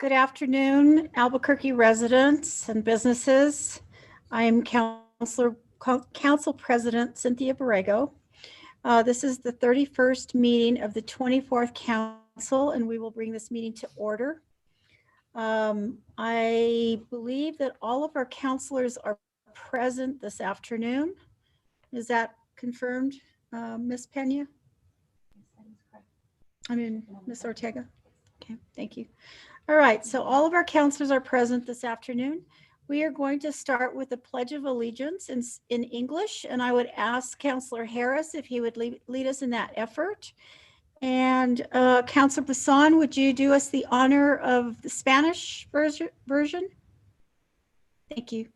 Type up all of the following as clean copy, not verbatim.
Good afternoon, Albuquerque residents and businesses. I am Council President Cynthia Borrego. This is the 31st meeting of the 24th Council, and we will bring this meeting to order. I believe that all of our councilors are present this afternoon. Is that confirmed, Ms. Pena? I mean, Ms. Ortega? Okay, thank you. All right, so all of our councilors are present this afternoon. We are going to start with the Pledge of Allegiance in English, and I would ask Councilor Harris if he would lead us in that effort. And Councilor Bassan, would you do us the honor of the Spanish version? Thank you.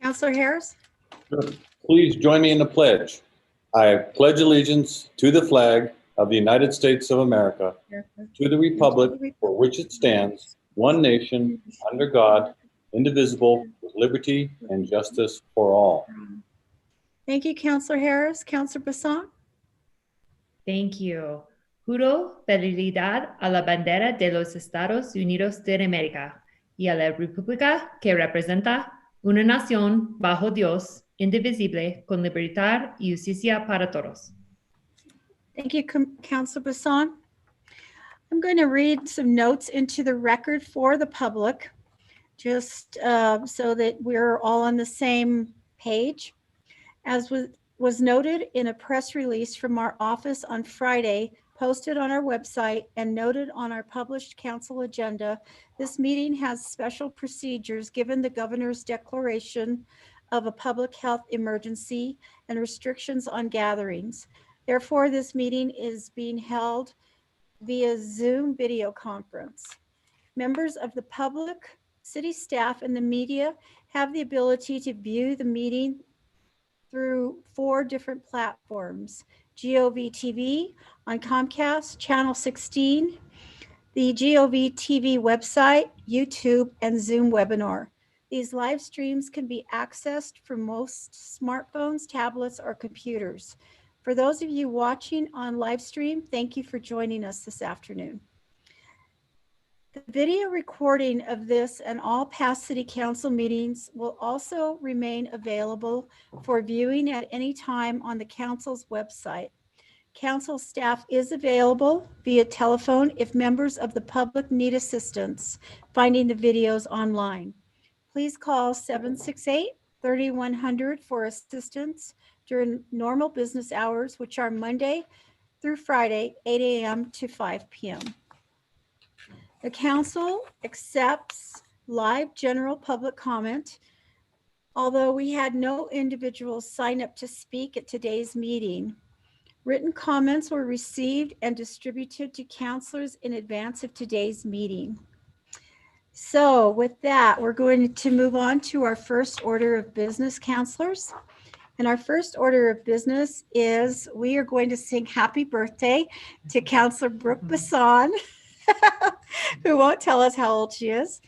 Councilor Harris? Please join me in the pledge. I pledge allegiance to the flag of the United States of America, to the republic for which it stands, one nation, under God, indivisible, with liberty and justice for all. Thank you, Councilor Harris. Councilor Bassan? Thank you. Juro fidelidad a la bandera de los Estados Unidos de América y a la república que representa una nación bajo Dios, indivisible, con libertad y justicia para todos. Thank you, Councilor Bassan. I'm going to read some notes into the record for the public, just so that we're all on the same page. As was noted in a press release from our office on Friday, posted on our website and noted on our published council agenda, this meeting has special procedures given the governor's declaration of a public health emergency and restrictions on gatherings. Therefore, this meeting is being held via Zoom video conference. Members of the public, city staff, and the media have the ability to view the meeting through 4 different platforms: GOV TV on Comcast, Channel 16, the GOV TV website, YouTube, and Zoom webinar. These live streams can be accessed from most smartphones, tablets, or computers. For those of you watching on live stream, thank you for joining us this afternoon. The video recording of this and all past City Council meetings will also remain available for viewing at any time on the Council's website. Council staff is available via telephone if members of the public need assistance finding the videos online. Please call 768-3100 for assistance during normal business hours, which are Monday through Friday, 8 a.m. to 5 p.m. The council accepts live general public comment. Although we had no individuals sign up to speak at today's meeting, written comments were received and distributed to councilors in advance of today's meeting. So with that, we're going to move on to our first order of business, councilors. And our first order of business is we are going to sing happy birthday to Councilor Brooke Bassan, who won't tell us how old she is.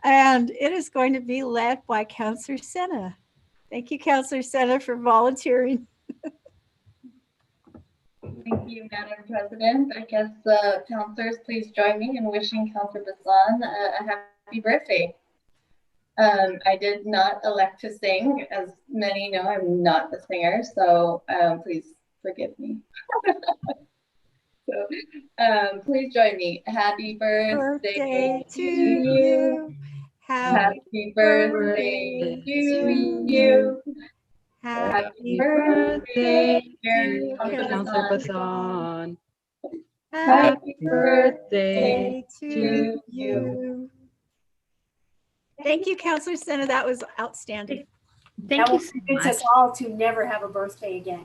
And it is going to be led by Councilor Sena. Thank you, Councilor Sena, for volunteering. Thank you, Madam President. I guess councilors, please join me in wishing Councilor Bassan a happy birthday. I did not elect to sing. As many know, I'm not a singer, so please forgive me. So please join me. Happy birthday to you. Happy birthday to you. Happy birthday, dear Councilor Bassan. Happy birthday to you. Thank you, Councilor Sena. That was outstanding. Thank you so Convince us much. all to never have a birthday again.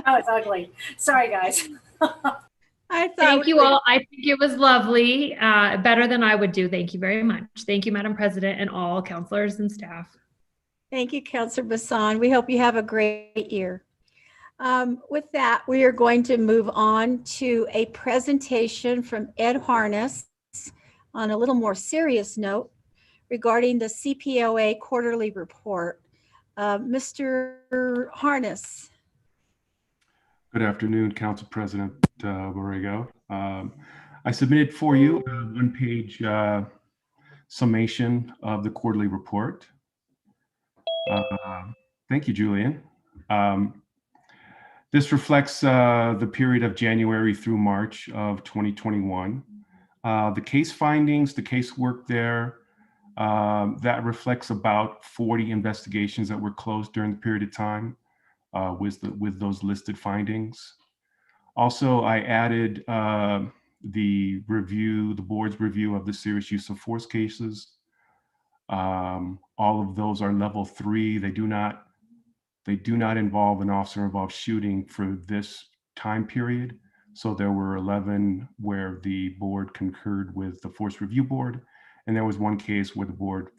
Oh, it's ugly. Sorry, guys. I thought Thank you all. I think it was lovely. Better than I would do. Thank you very much. Thank you, Madam President, and all councilors and staff. Thank you, Councilor Bassan. We hope you have a great year. With that, we are going to move on to a presentation from Ed Harness, on a little more serious note regarding the CPOA quarterly report. Mr. Harness. Good afternoon, Council President Borrego. I submitted for you a one-page summation of the quarterly report. Thank you, Julian. This reflects the period of January through March of 2021. The case findings, the casework there, that reflects about 40 investigations that were closed during the period of time with those listed findings. Also, I added the board's review of the serious use of force cases. All of those are level 3. They do not involve an officer-involved shooting for this time period. So there were 11 where the board concurred with the Force Review Board, and there was one case where the board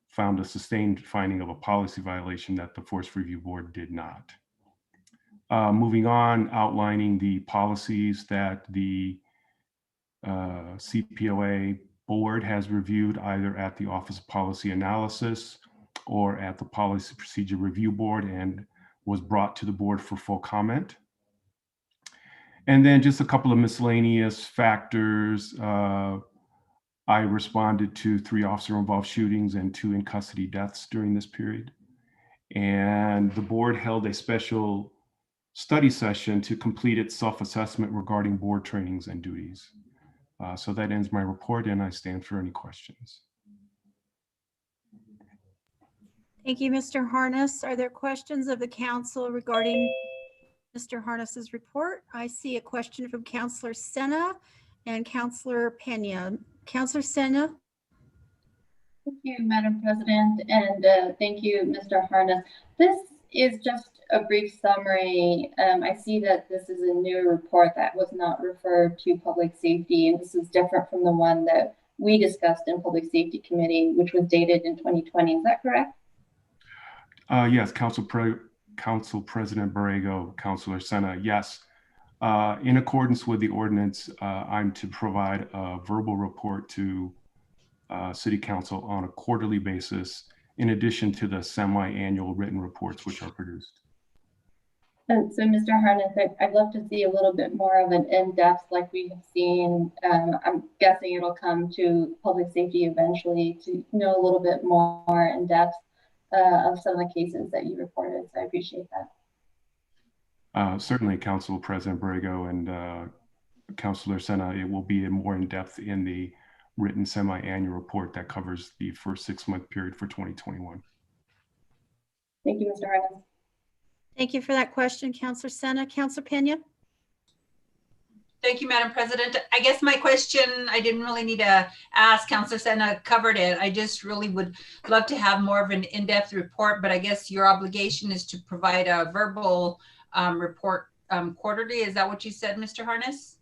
found a sustained finding of a policy violation that the Force Review Board did not. Moving on, outlining the policies that the CPOA board has reviewed either at the Office of Policy Analysis or at the Policy Procedure Review Board and was brought to the board for full comment. And then just a couple of miscellaneous factors. I responded to 3 officer-involved shootings and 2 in-custody deaths during this period. And the board held a special study session to complete its self-assessment regarding board trainings and duties. So that ends my report, and I stand for any questions. Thank you, Mr. Harness. Are there questions of the council regarding Mr. Harness's report? I see a question from Councilor Sena and Councilor Pena. Councilor Sena. Thank you, Madam President, and thank you, Mr. Harness. This is just a brief summary. I see that this is a new report that was not referred to Public Safety, and this is different from the one that we discussed in Public Safety Committee, which was dated in 2020. Is that correct? Yes, Council President Borrego, Councilor Sena, yes. In accordance with the ordinance, I'm to provide a verbal report to City Council on a quarterly basis, in addition to the semi-annual written reports which are produced. So, Mr. Harness, I'd love to see a little bit more of an in-depth like we have seen. I'm guessing it'll come to Public Safety eventually to know a little bit more in depth of some of the cases that you reported. So I appreciate that. Certainly, Council President Borrego and Councilor Sena, it will be more in depth in the written semi-annual report that covers the first 6-month period for 2021. Thank you, Mr. Harness. Thank you for that question, Councilor Sena. Councilor Pena. Thank you, Madam President. I guess my question, I didn't really need to ask. Councilor Sena covered it. I just really would love to have more of an in-depth report, but I guess your obligation is to provide a verbal report quarterly. Is that what you said, Mr. Harness?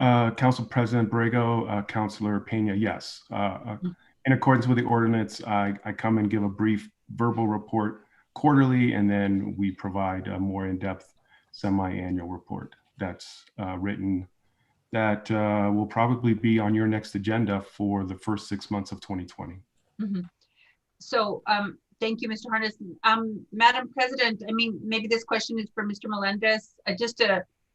Council President Borrego, Councilor Pena, yes. In accordance with the ordinance, I come and give a brief verbal report quarterly, and then we provide a more in-depth semi-annual report that's written that will probably be on your next agenda for the first 6 months of 2020. Mm-hmm. So thank you, Mr. Harness. Madam President, I mean, maybe this question is for Mr. Melendez.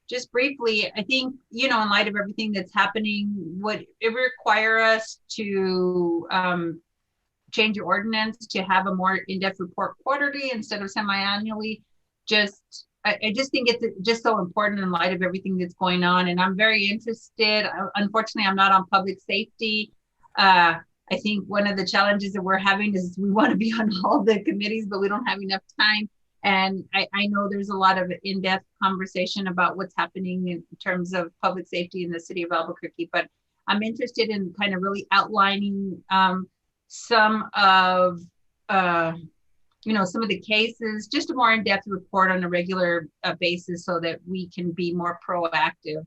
Just briefly, I think, you know, in light of everything that's happening, would it require us to change your ordinance to have a more in-depth report quarterly instead of semi-annually? I just think it's just so important in light of everything that's going on, and I'm very interested. Unfortunately, I'm not on public safety. I think one of the challenges that we're having is we want to be on all the committees, but we don't have enough time. And I know there's a lot of in-depth conversation about what's happening in terms of public safety in the city of Albuquerque, but I'm interested in kind of really outlining some of some of the cases, just a more in-depth report on a regular basis so that we can be more proactive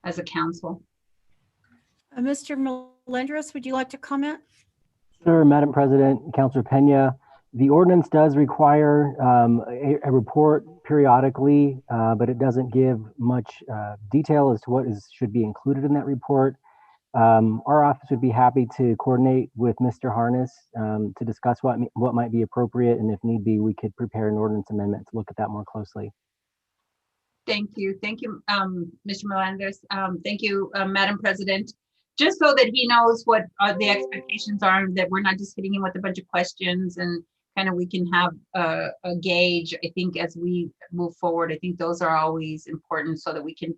as a council. Mr. Melendez, would you like to comment? Sure, Madam President, Councilor Pena. The ordinance does require a report periodically, but it doesn't give much detail as to what should be included in that report. Our office would be happy to coordinate with Mr. Harness to discuss what might be appropriate, and if need be, we could prepare an ordinance amendment to look at that more closely. Thank you, Mr. Melendez. Thank you, Madam President. Just so that he knows what the expectations are, that we're not just hitting him with a bunch of questions, and kind of we can have a gauge. I think as we move forward, I think those are always important so that we can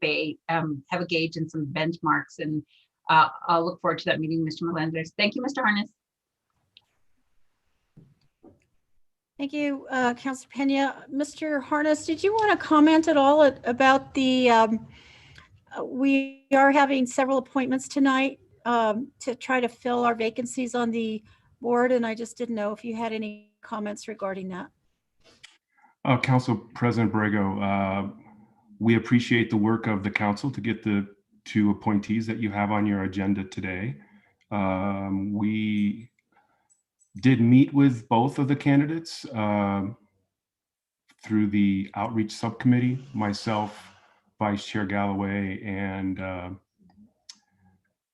have a gauge and some benchmarks. And I'll look forward to that meeting, Mr. Melendez. Thank you, Mr. Harness. Thank you, Councilor Pena. Mr. Harness, did you want to comment at all about the, we are having several appointments tonight to try to fill our vacancies on the board, and I just didn't know if you had any comments regarding that. Council President Borrego, we appreciate the work of the council to get the 2 appointees that you have on your agenda today. We did meet with both of the candidates through the outreach subcommittee, myself, Vice Chair Galloway, and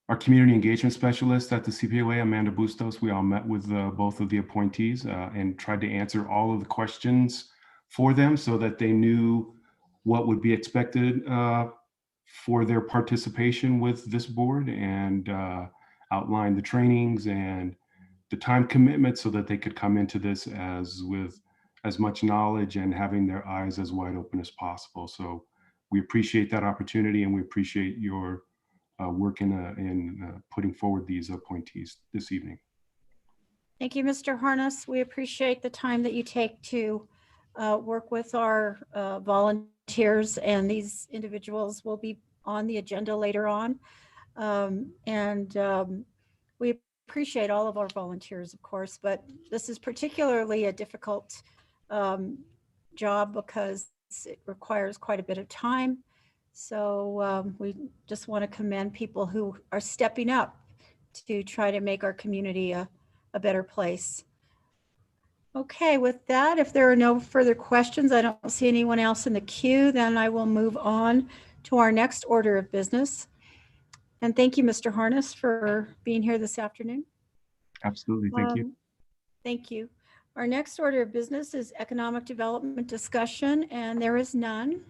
our community engagement specialist at the CPOA, Amanda Bustos. We all met with both of the appointees and tried to answer all of the questions for them so that they knew what would be expected for their participation with this board, and outline the trainings and the time commitment so that they could come into this with as much knowledge and having their eyes as wide open as possible. So we appreciate that opportunity, and we appreciate your work in putting forward these appointees this evening. Thank you, Mr. Harness. We appreciate the time that you take to work with our volunteers, and these individuals will be on the agenda later on. We appreciate all of our volunteers, of course, but this is particularly a difficult job because it requires quite a bit of time. So we just want to commend people who are stepping up to try to make our community a better place. Okay, with that, if there are no further questions, I don't see anyone else in the queue, then I will move on to our next order of business. And thank you, Mr. Harness, for being here this afternoon. Absolutely, thank you. Thank you. Our next order of business is economic development discussion, and there is none.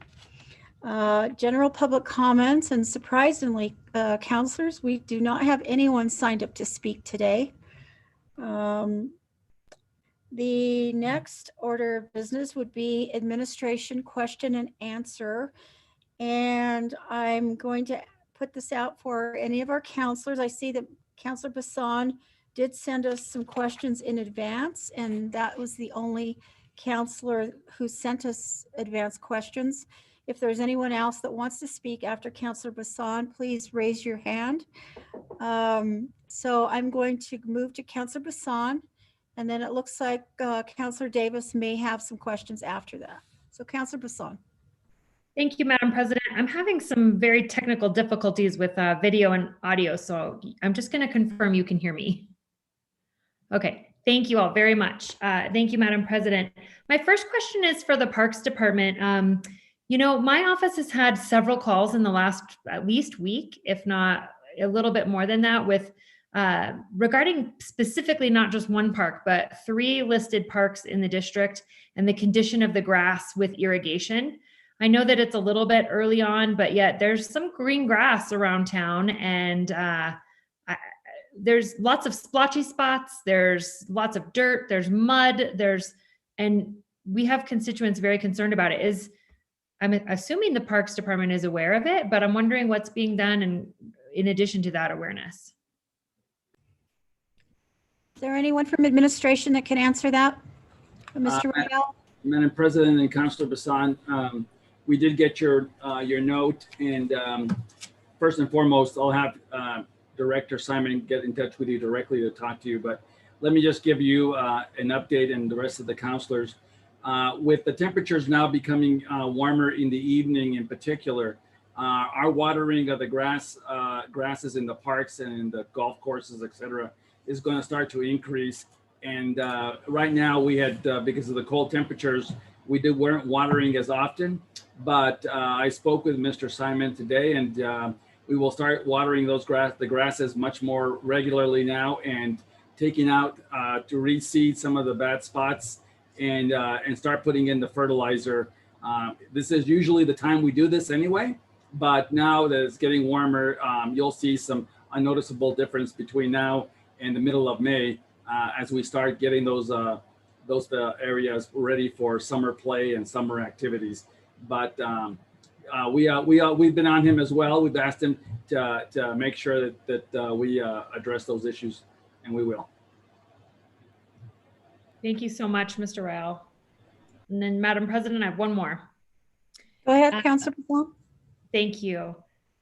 General public comments, and surprisingly, counselors, we do not have anyone signed up to speak today. The next order of business would be administration question and answer. And I'm going to put this out for any of our counselors. I see that Counselor Bassan did send us some questions in advance, and that was the only counselor who sent us advanced questions. If there's anyone else that wants to speak after Counselor Bassan, please raise your hand. So I'm going to move to Counselor Bassan, and then it looks like Counselor Davis may have some questions after that. So Counselor Bassan. Thank you, Madam President. I'm having some very technical difficulties with video and audio, so I'm just going to confirm you can hear me. Okay, thank you all very much. Thank you, Madam President. My first question is for the Parks Department. You know, my office has had several calls in the last at least week, if not a little bit more than that, with regarding specifically not just one park, but 3 listed parks in the district and the condition of the grass with irrigation. I know that it's a little bit early on, but yet there's some green grass around town, and there's lots of splotchy spots. There's lots of dirt, there's mud, and we have constituents very concerned about it. I'm assuming the Parks Department is aware of it, but I'm wondering what's being done in addition to that awareness. Is there anyone from administration that can answer that? Mr. Royale? Madam President and Councilor Bassan, we did get your note, and first and foremost, I'll have Director Simon get in touch with you directly to talk to you. But let me just give you an update, and the rest of the councilors. With the temperatures now becoming warmer in the evening in particular, our watering of the grasses in the parks and in the golf courses, etc., is going to start to increase. And right now we had, because of the cold temperatures, weren't watering as often. But I spoke with Mr. Simon today, and We will start watering the grasses much more regularly now, and taking out to reseed some of the bad spots, and start putting in the fertilizer. This is usually the time we do this anyway, but now that it's getting warmer, you'll see some unnoticeable difference between now and the middle of May as we start getting those areas ready for summer play and summer activities. But we've been on him as well. We've asked him to make sure that we address those issues, and we will. Thank you so much, Mr. Rael. And then, Madam President, I have one more. Go ahead, Councilor Passon. Thank you.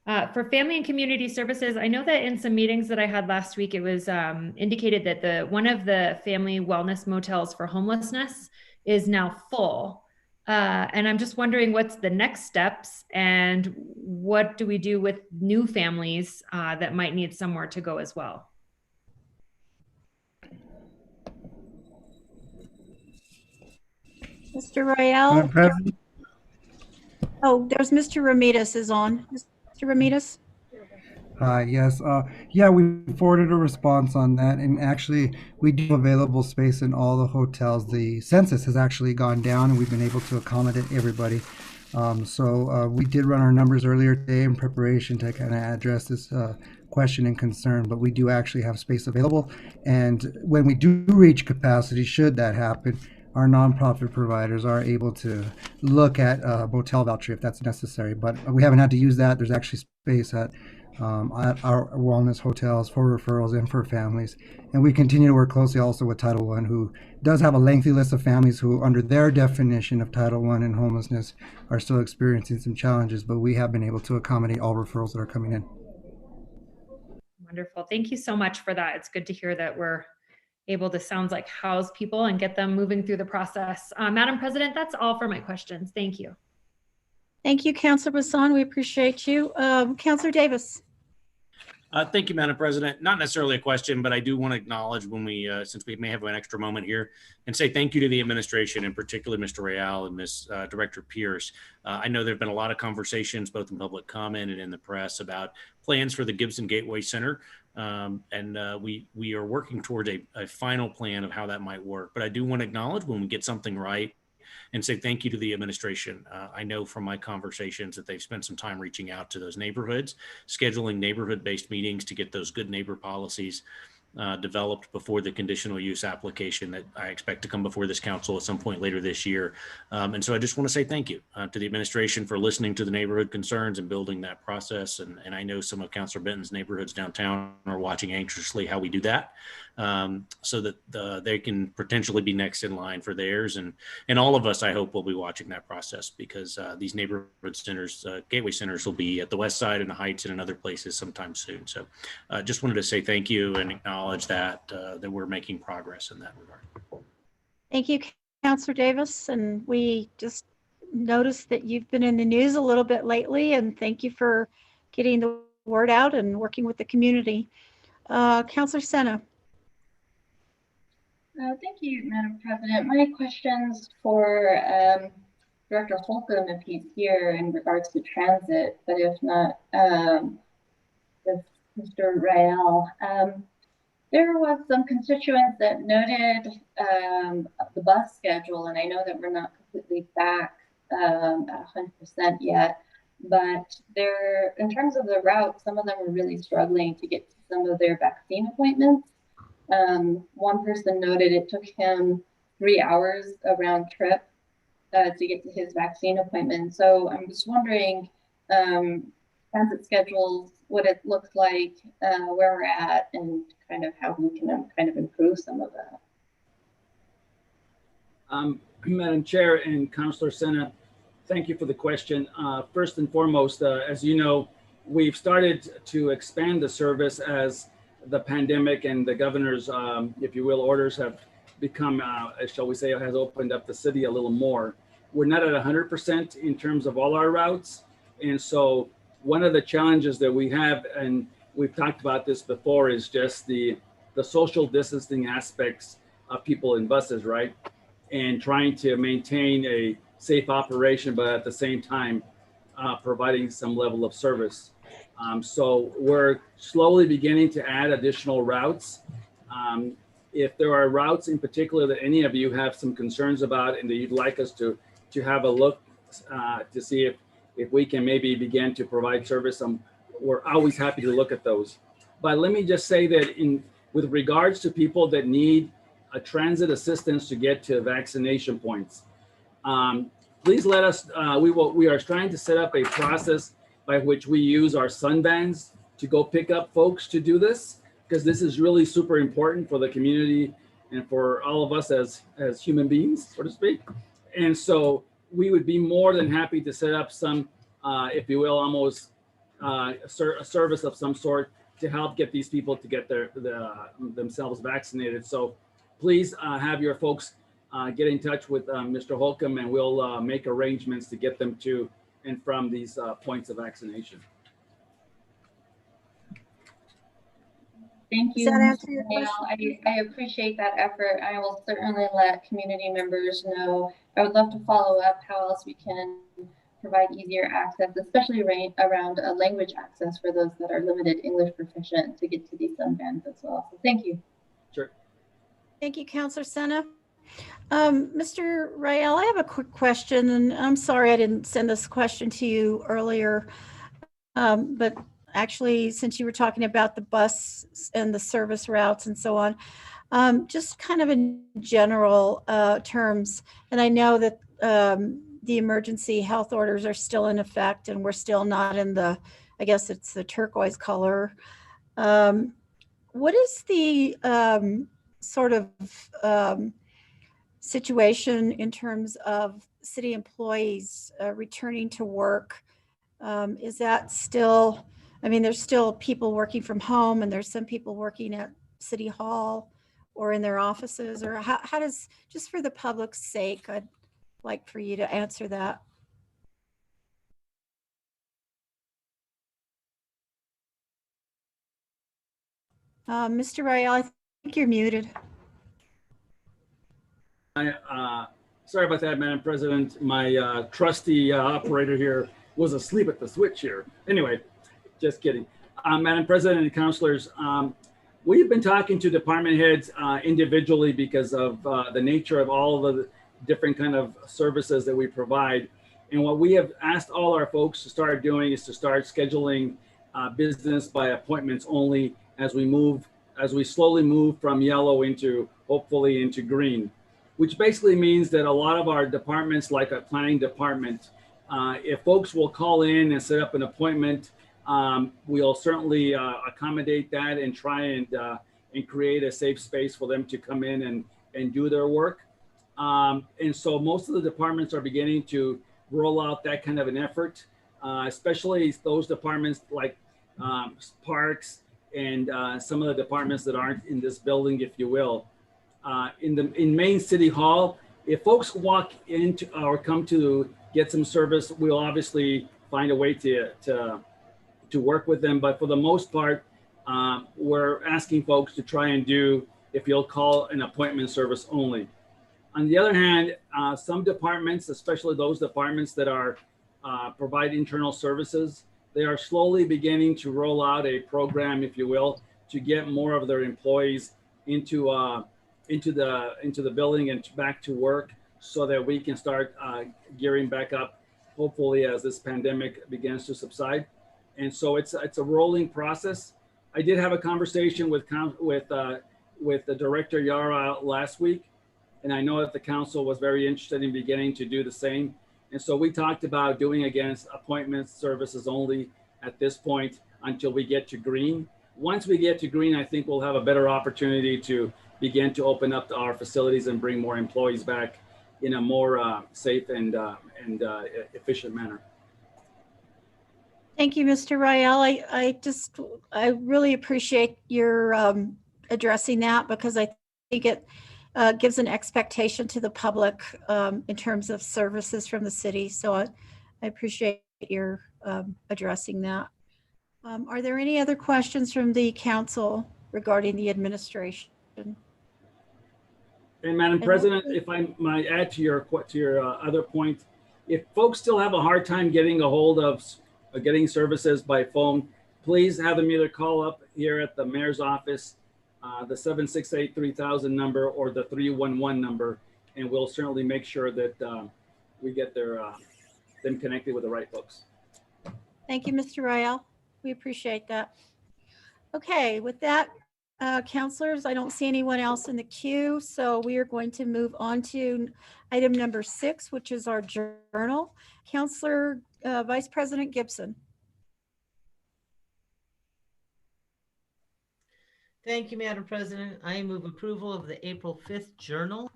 For Family and Community Services, I know that in some meetings that I had last week, it was indicated that one of the family wellness motels for homelessness is now full. And I'm just wondering what's the next steps, and what do we do with new families that might need somewhere to go as well? Mr. Rael. Oh, there's Mr. Ramirez is on. Mr. Ramirez. Yes. Yeah, we forwarded a response on that, and actually we do have available space in all the hotels. The census has actually gone down, and we've been able to accommodate everybody. So we did run our numbers earlier today in preparation to kind of address this question and concern, but we do actually have space available. And when we do reach capacity, should that happen, our nonprofit providers are able to look at a motel voucher if that's necessary. But we haven't had to use that. There's actually space at our wellness hotels for referrals and for families. And we continue to work closely also with Title I, who does have a lengthy list of families who, under their definition of Title I and homelessness, are still experiencing some challenges, but we have been able to accommodate all referrals that are coming in. Wonderful. Thank you so much for that. It's good to hear that we're able to, sounds like, house people and get them moving through the process. Madam President, that's all for my questions. Thank you. Thank you, Councilor Passon. We appreciate you. Councilor Davis. Thank you, Madam President. Not necessarily a question, but I do want to acknowledge when we, since we may have an extra moment here, and say thank you to the administration, and particularly Mr. Rael and Ms. Director Pierce. I know there have been a lot of conversations, both in public comment and in the press, about plans for the Gibson Gateway Center. We are working towards a final plan of how that might work. But I do want to acknowledge when we get something right and say thank you to the administration. I know from my conversations that they've spent some time reaching out to those neighborhoods, scheduling neighborhood-based meetings to get those good neighbor policies developed before the conditional use application that I expect to come before this council at some point later this year. And so I just want to say thank you to the administration for listening to the neighborhood concerns and building that process. And I know some of Councilor Benton's neighborhoods downtown are watching anxiously how we do that, so that they can potentially be next in line for theirs. And all of us, I hope, will be watching that process, because these neighborhood centers, gateway centers, will be at the West Side and the Heights and in other places sometime soon. So just wanted to say thank you and acknowledge that we're making progress in that regard. Thank you, Councilor Davis. And we just noticed that you've been in the news a little bit lately, and thank you for getting the word out and working with the community. Councilor Sena. Thank you, Madam President. My question's for Director Holcomb, if he's here, in regards to transit, but if not, with Mr. Rael. There was some constituents that noted the bus schedule, and I know that we're not completely back at 100% yet, but there, in terms of the route, some of them were really struggling to get to some of their vaccine appointments. One person noted it took him 3 hours a round trip to get to his vaccine appointment. So I'm just wondering, transit schedules, what it looks like, where we're at, and kind of how we can kind of improve some of that. Madam Chair and Councilor Sena, thank you for the question. First and foremost, as you know, we've started to expand the service as the pandemic and the governor's, if you will, orders have become, shall we say, has opened up the city a little more. We're not at 100% in terms of all our routes. And so one of the challenges that we have, and we've talked about this before, is just the social distancing aspects of people in buses, right? And trying to maintain a safe operation, but at the same time, providing some level of service. So we're slowly beginning to add additional routes. If there are routes in particular that any of you have some concerns about and that you'd like us to have a look to see if we can maybe begin to provide service, we're always happy to look at those. But let me just say that with regards to people that need a transit assistance to get to vaccination points, please let us, we are trying to set up a process by which we use our sun vans to go pick up folks to do this, because this is really super important for the community and for all of us as human beings, so to speak. And so we would be more than happy to set up some, if you will, almost a service of some sort to help get these people to get themselves vaccinated. So please have your folks get in touch with Mr. Holcomb, and we'll make arrangements to get them to and from these points of vaccination. Thank you. Does that answer your I appreciate that effort. I will certainly let community members know. I would love to follow up how else we can provide easier access, especially around language access for those that are limited English proficient to get to these sunbands as well. So thank you. Sure. Thank you, Councilor Sena. Mr. Rael, I have a quick question, and I'm sorry I didn't send this question to you earlier, but actually, since you were talking about the bus and the service routes and so on, just kind of in general terms, and I know that the emergency health orders are still in effect and we're still not in the, I guess it's the turquoise color. What is the sort of situation in terms of city employees returning to work? Is that still, I mean, there's still people working from home and there's some people working at City Hall or in their offices, or how does, just for the public's sake, I'd like for you to answer that. Mr. Rael, I think you're muted. Sorry about that, Madam President. My trusty operator here was asleep at the switch here. Anyway, just kidding. Madam President and councilors, we've been talking to department heads individually because of the nature of all of the different kind of services that we provide. And what we have asked all our folks to start doing is to start scheduling business by appointments only as we slowly move from yellow into, hopefully, into green, which basically means that a lot of our departments, like our planning department, if folks will call in and set up an appointment, we'll certainly accommodate that and try and create a safe space for them to come in and do their work. And so most of the departments are beginning to roll out that kind of an effort, especially those departments like parks and some of the departments that aren't in this building, if you will. In Main City Hall, if folks walk into or come to get some service, we'll obviously find a way to work with them. But for the most part, we're asking folks to try and do, if you'll call, an appointment service only. On the other hand, some departments, especially those departments that are provide internal services, they are slowly beginning to roll out a program, if you will, to get more of their employees into the building and back to work, so that we can start gearing back up, hopefully, as this pandemic begins to subside. And so it's a rolling process. I did have a conversation with the Director Yara last week, and I know that the council was very interested in beginning to do the same. And so we talked about doing against appointment services only at this point until we get to green. Once we get to green, I think we'll have a better opportunity to begin to open up our facilities and bring more employees back in a more safe and efficient manner. Thank you, Mr. Rael. I really appreciate your addressing that, because I think it gives an expectation to the public in terms of services from the city. So I appreciate your addressing that. Are there any other questions from the council regarding the administration? And Madam President, if I might add to your other point, if folks still have a hard time getting a hold of getting services by phone, please have them either call up here at the mayor's office, the 768-3000 number or the 311 number, and we'll certainly make sure that we get them connected with the right folks. Thank you, Mr. Rael. We appreciate that. Okay, with that, counselors, I don't see anyone else in the queue, so we are going to move on to item number 6, which is our journal. Counselor Vice President Gibson. Thank you, Madam President. I move approval of the April 5th journal.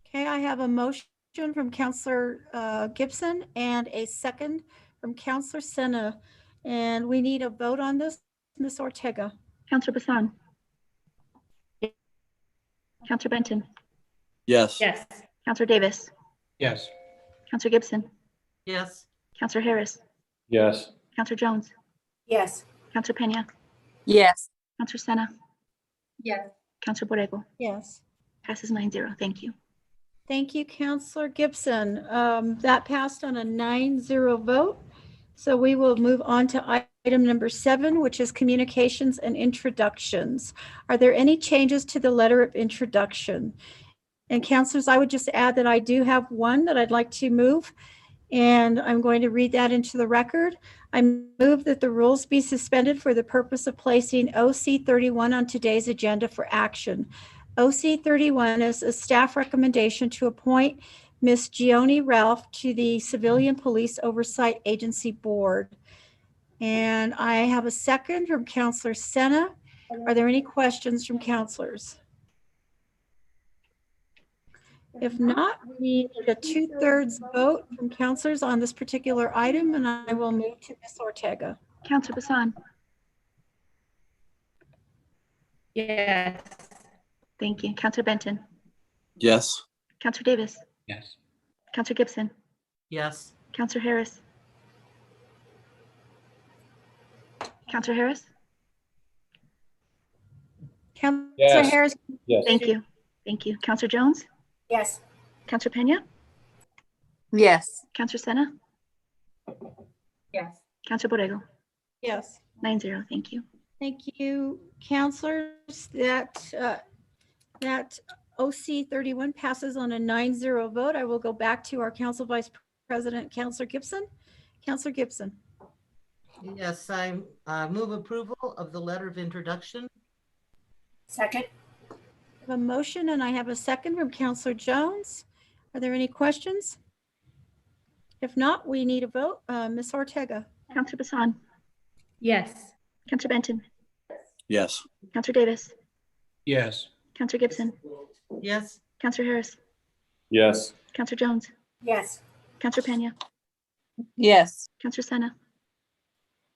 Okay, I have a motion from Counselor Gibson and a second from Counselor Sena, and we need a vote on this. Ms. Ortega. Counselor Bassan. Counselor Benton. Yes. Counselor Davis. Yes. Counselor Gibson. Yes. Counselor Harris. Yes. Counselor Jones. Yes. Counselor Pena. Yes. Counselor Sena. Yes. Counselor Borrego. Yes. Passes 9-0. Thank you. Thank you, Counselor Gibson. That passed on a 9-0 vote. So we will move on to item number 7, which is communications and introductions. Are there any changes to the letter of introduction? And counselors, I would just add that I do have one that I'd like to move, and I'm going to read that into the record. I move that the rules be suspended for the purpose of placing OC 31 on today's agenda for action. OC 31 is a staff recommendation to appoint Ms. Gioni Ralph to the Civilian Police Oversight Agency Board. And I have a second from Counselor Sena. Are there any questions from counselors? If not, we need a 2/3 vote from counselors on this particular item, and I will move to Ms. Ortega. Counselor Bassan. Yes. Thank you. Counselor Benton. Yes. Counselor Davis. Yes. Counselor Gibson. Yes. Counselor Harris. Counselor Harris. Counselor Yes. Harris. Yes. Thank you. Thank you. Counselor Jones. Yes. Counselor Pena. Yes. Counselor Sena. Yes. Counselor Borrego. Yes. 9-0. Thank you. Thank you, counselors. That OC 31 passes on a 9-0 vote. I will go back to our Council Vice President, Counselor Gibson. Counselor Gibson. Yes, I move approval of the letter of introduction. Second. I have a motion and I have a second from Counselor Jones. Are there any questions? If not, we need a vote. Ms. Ortega. Counselor Bassan. Yes. Counselor Benton. Yes. Counselor Davis. Yes. Counselor Gibson. Yes. Counselor Harris. Yes. Counselor Jones. Yes. Counselor Pena. Yes. Counselor Sena.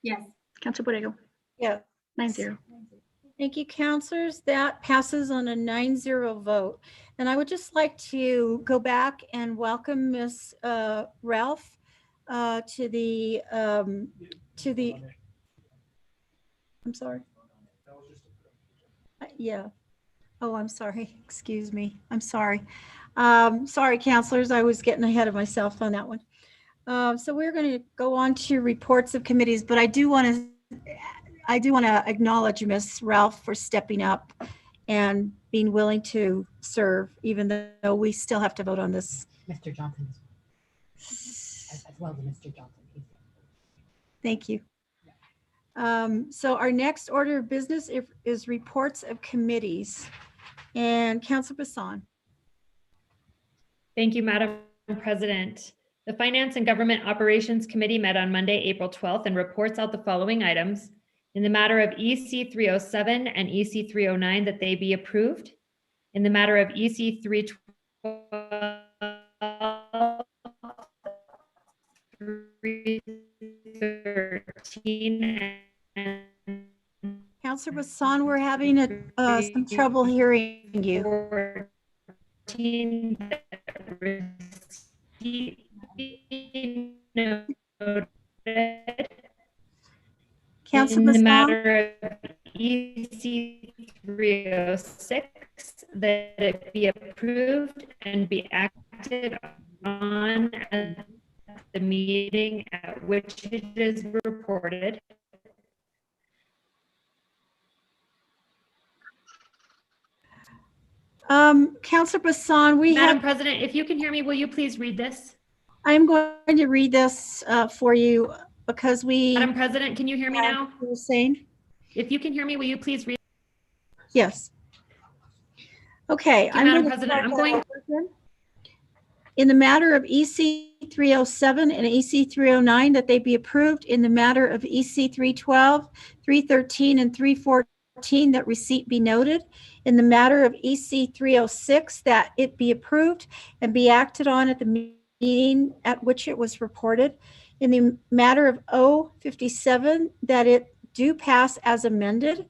Yes. Counselor Borrego. Yeah. 9-0. Thank you, counselors. That passes on a 9-0 vote. And I would just like to go back and welcome Ms. Ralph to the, I'm sorry. Yeah. Oh, I'm sorry. Excuse me. I'm sorry. Sorry, counselors. I was getting ahead of myself on that one. So we're going to go on to reports of committees, but I do want to acknowledge Ms. Ralph for stepping up and being willing to serve, even though we still have to vote on this. Mr. Johnson as well as Mr. Johnson. Thank you. So our next order of business is reports of committees. And Councilor Bassan. Thank you, Madam President. The Finance and Government Operations Committee met on Monday, April 12th, and reports out the following items. In the matter of EC 307 and EC 309, that they be approved. In the matter of EC 312, 313, and Councilor Bassan, we're having some trouble hearing you. 14 that received noted. Councilor In the Bassan. matter of EC 306, that it be approved and be acted on at the meeting at which it is reported. Counselor Bassan, we Madam have, President, if you can hear me, will you please read this? I'm going to read this for you because we. Madam President, can you hear me now? You were saying? If you can hear me, will you please read? Yes. Okay. Thank you, Madam gonna President. start I'm that going. over again. In the matter of EC 307 and EC 309, that they be approved. In the matter of EC 312, 313, and 314, that receipt be noted. In the matter of EC 306, that it be approved and be acted on at the meeting at which it was reported. In the matter of O57, that it do pass as amended.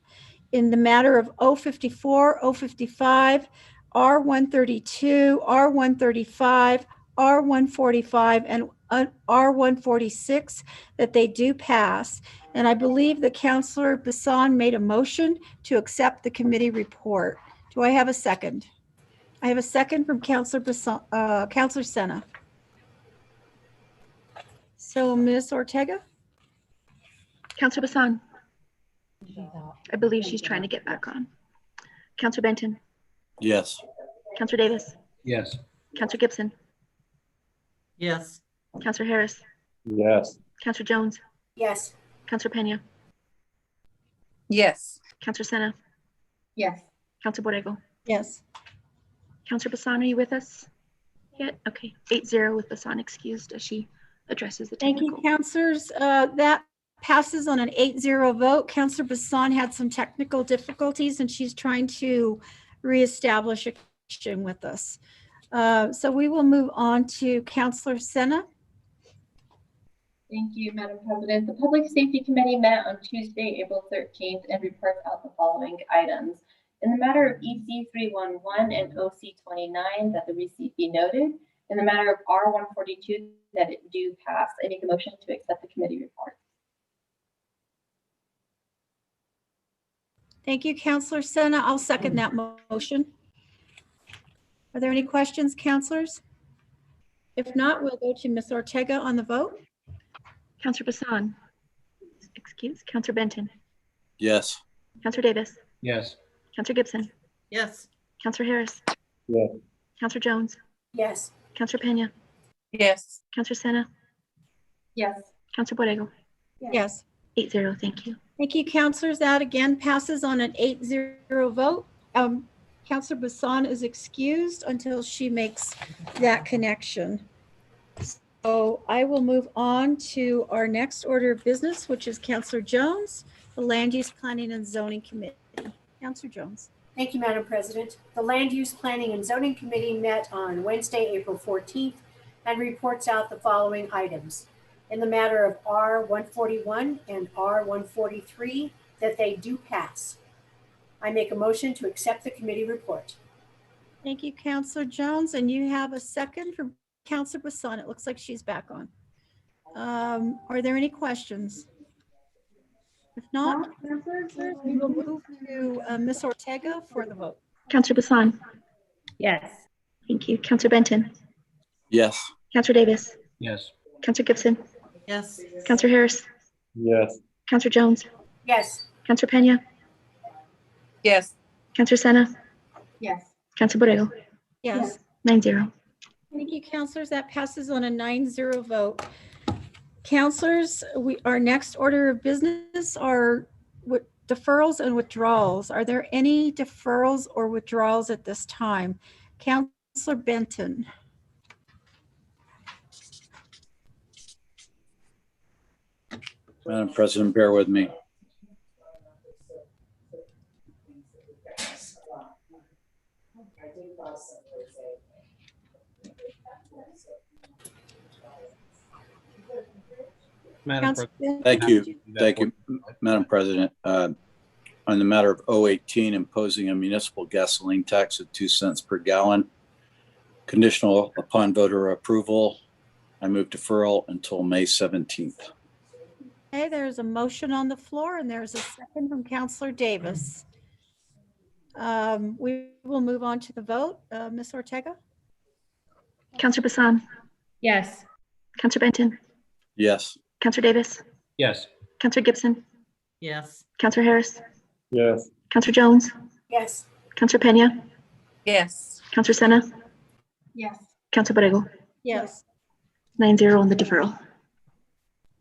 In the matter of O54, O55, R132, R135, R145, and R146, that they do pass. And I believe that Councillor Bassan made a motion to accept the committee report. Do I have a second? I have a second from Councillor Bassan, Councillor Sena. So Ms. Ortega? Counselor Bassan. I believe she's trying to get back on. Counselor Benton. Yes. Counselor Davis. Yes. Counselor Gibson. Yes. Counselor Harris. Yes. Counselor Jones. Yes. Counselor Pena. Yes. Counselor Sena. Yes. Counselor Borrego. Yes. Counselor Bassan, are you with us yet? Okay, 8-0 with Bassan excused as she addresses the Thank technical. you, councillors. That passes on an 8-0 vote. Councillor Bassan had some technical difficulties and she's trying to reestablish a connection with us. So we will move on to Councillor Sena. Thank you, Madam President. The Public Safety Committee met on Tuesday, April 13th, and reports out the following items. In the matter of EC 311 and OC 29, that the receipt be noted. In the matter of R142, that it do pass. I make a motion to accept the committee report. Thank you, Councillor Sena. I'll second that motion. Are there any questions, councillors? If not, we'll go to Ms. Ortega on the vote. Counselor Bassan. Excuse. Counselor Benton. Yes. Counselor Davis. Yes. Counselor Gibson. Yes. Counselor Harris. Yes. Counselor Jones. Yes. Counselor Pena. Yes. Counselor Sena. Yes. Counselor Borrego. Yes. 8-0, thank you. Thank you, councillors. That again passes on an 8-0 vote. Councillor Bassan is excused until she makes that connection. So I will move on to our next order of business, which is Councillor Jones, the Land Use Planning and Zoning Committee. Councillor Jones. Thank you, Madam President. The Land Use Planning and Zoning Committee met on Wednesday, April 14th, and reports out the following items. In the matter of R141 and R143, that they do pass. I make a motion to accept the committee report. Thank you, Councillor Jones. And you have a second from Councillor Bassan. It looks like she's back on. Are there any questions? If not, we will move to Ms. Ortega for the vote. Counselor Bassan. Yes. Thank you. Counselor Benton. Yes. Counselor Davis. Yes. Counselor Gibson. Yes. Counselor Harris. Yes. Counselor Jones. Yes. Counselor Pena. Yes. Counselor Sena. Yes. Counselor Borrego. Yes. 9-0. Thank you, councillors. That passes on a 9-0 vote. Councillors, our next order of business are deferrals and withdrawals. Are there any deferrals or withdrawals at this time? Councillor Benton. Madam President, bear with me. Madam Councillor President. Thank you. Thank you, Madam President. On the matter of 018, imposing a municipal gasoline tax of 2 cents per gallon, conditional upon voter approval, I move deferral until May 17th. Okay, there's a motion on the floor and there's a second from Councillor Davis. We will move on to the vote. Ms. Ortega? Counselor Bassan. Yes. Counselor Benton. Yes. Counselor Davis. Yes. Counselor Gibson. Yes. Counselor Harris. Yes. Counselor Jones. Yes. Counselor Pena. Yes. Counselor Sena, Yes. Counselor Borrego, Yes. 9-0 on the deferral.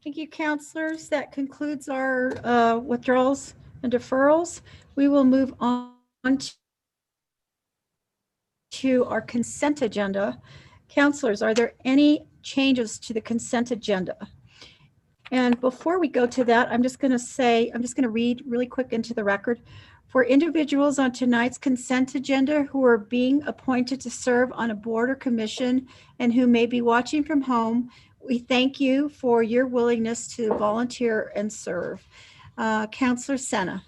Thank you, counselors. That concludes our withdrawals and deferrals. We will move on to our consent agenda. Counselors, are there any changes to the consent agenda? And before we go to that, I'm just going to read really quick into the record. For individuals on tonight's consent agenda who are being appointed to serve on a board or commission and who may be watching from home, we thank you for your willingness to volunteer and serve. Counselor Sena.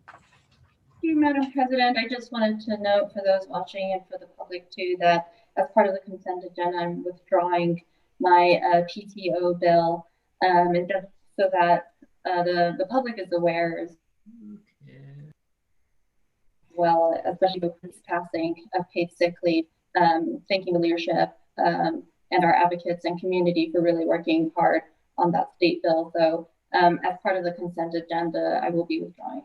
Thank you, Madam President. I just wanted to note for those watching and for the public too that as part of the consent agenda, I'm withdrawing my PTO bill, and just so that the public is aware as well, especially with this passing of paid sick leave. Thanking the leadership and our advocates and community for really working hard on that state bill. So as part of the consent agenda, I will be withdrawing.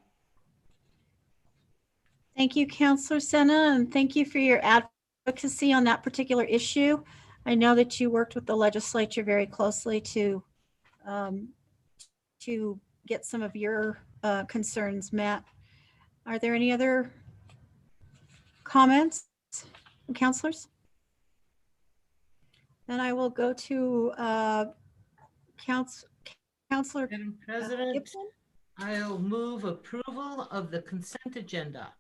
Thank you, Counselor Sena, and thank you for your advocacy on that particular issue. I know that you worked with the legislature very closely to get some of your concerns met. Are there any other comments from counselors? Then I will go to Counselor Madam President, Gibson. I'll move approval of the consent agenda.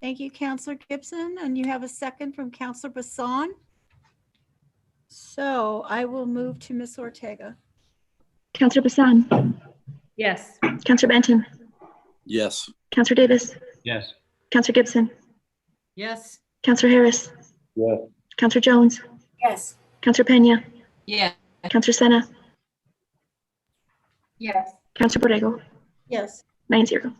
Thank you, Counselor Gibson. And you have a second from Counselor Bassan. So I will move to Ms. Ortega. Counselor Bassan, Yes. Counselor Benton, Yes. Counselor Davis, Yes. Counselor Gibson, Yes. Counselor Harris, Yes. Counselor Jones, Yes. Counselor Pena, Yes. Counselor Sena, Yes. Counselor Borrego, Yes. 9-0.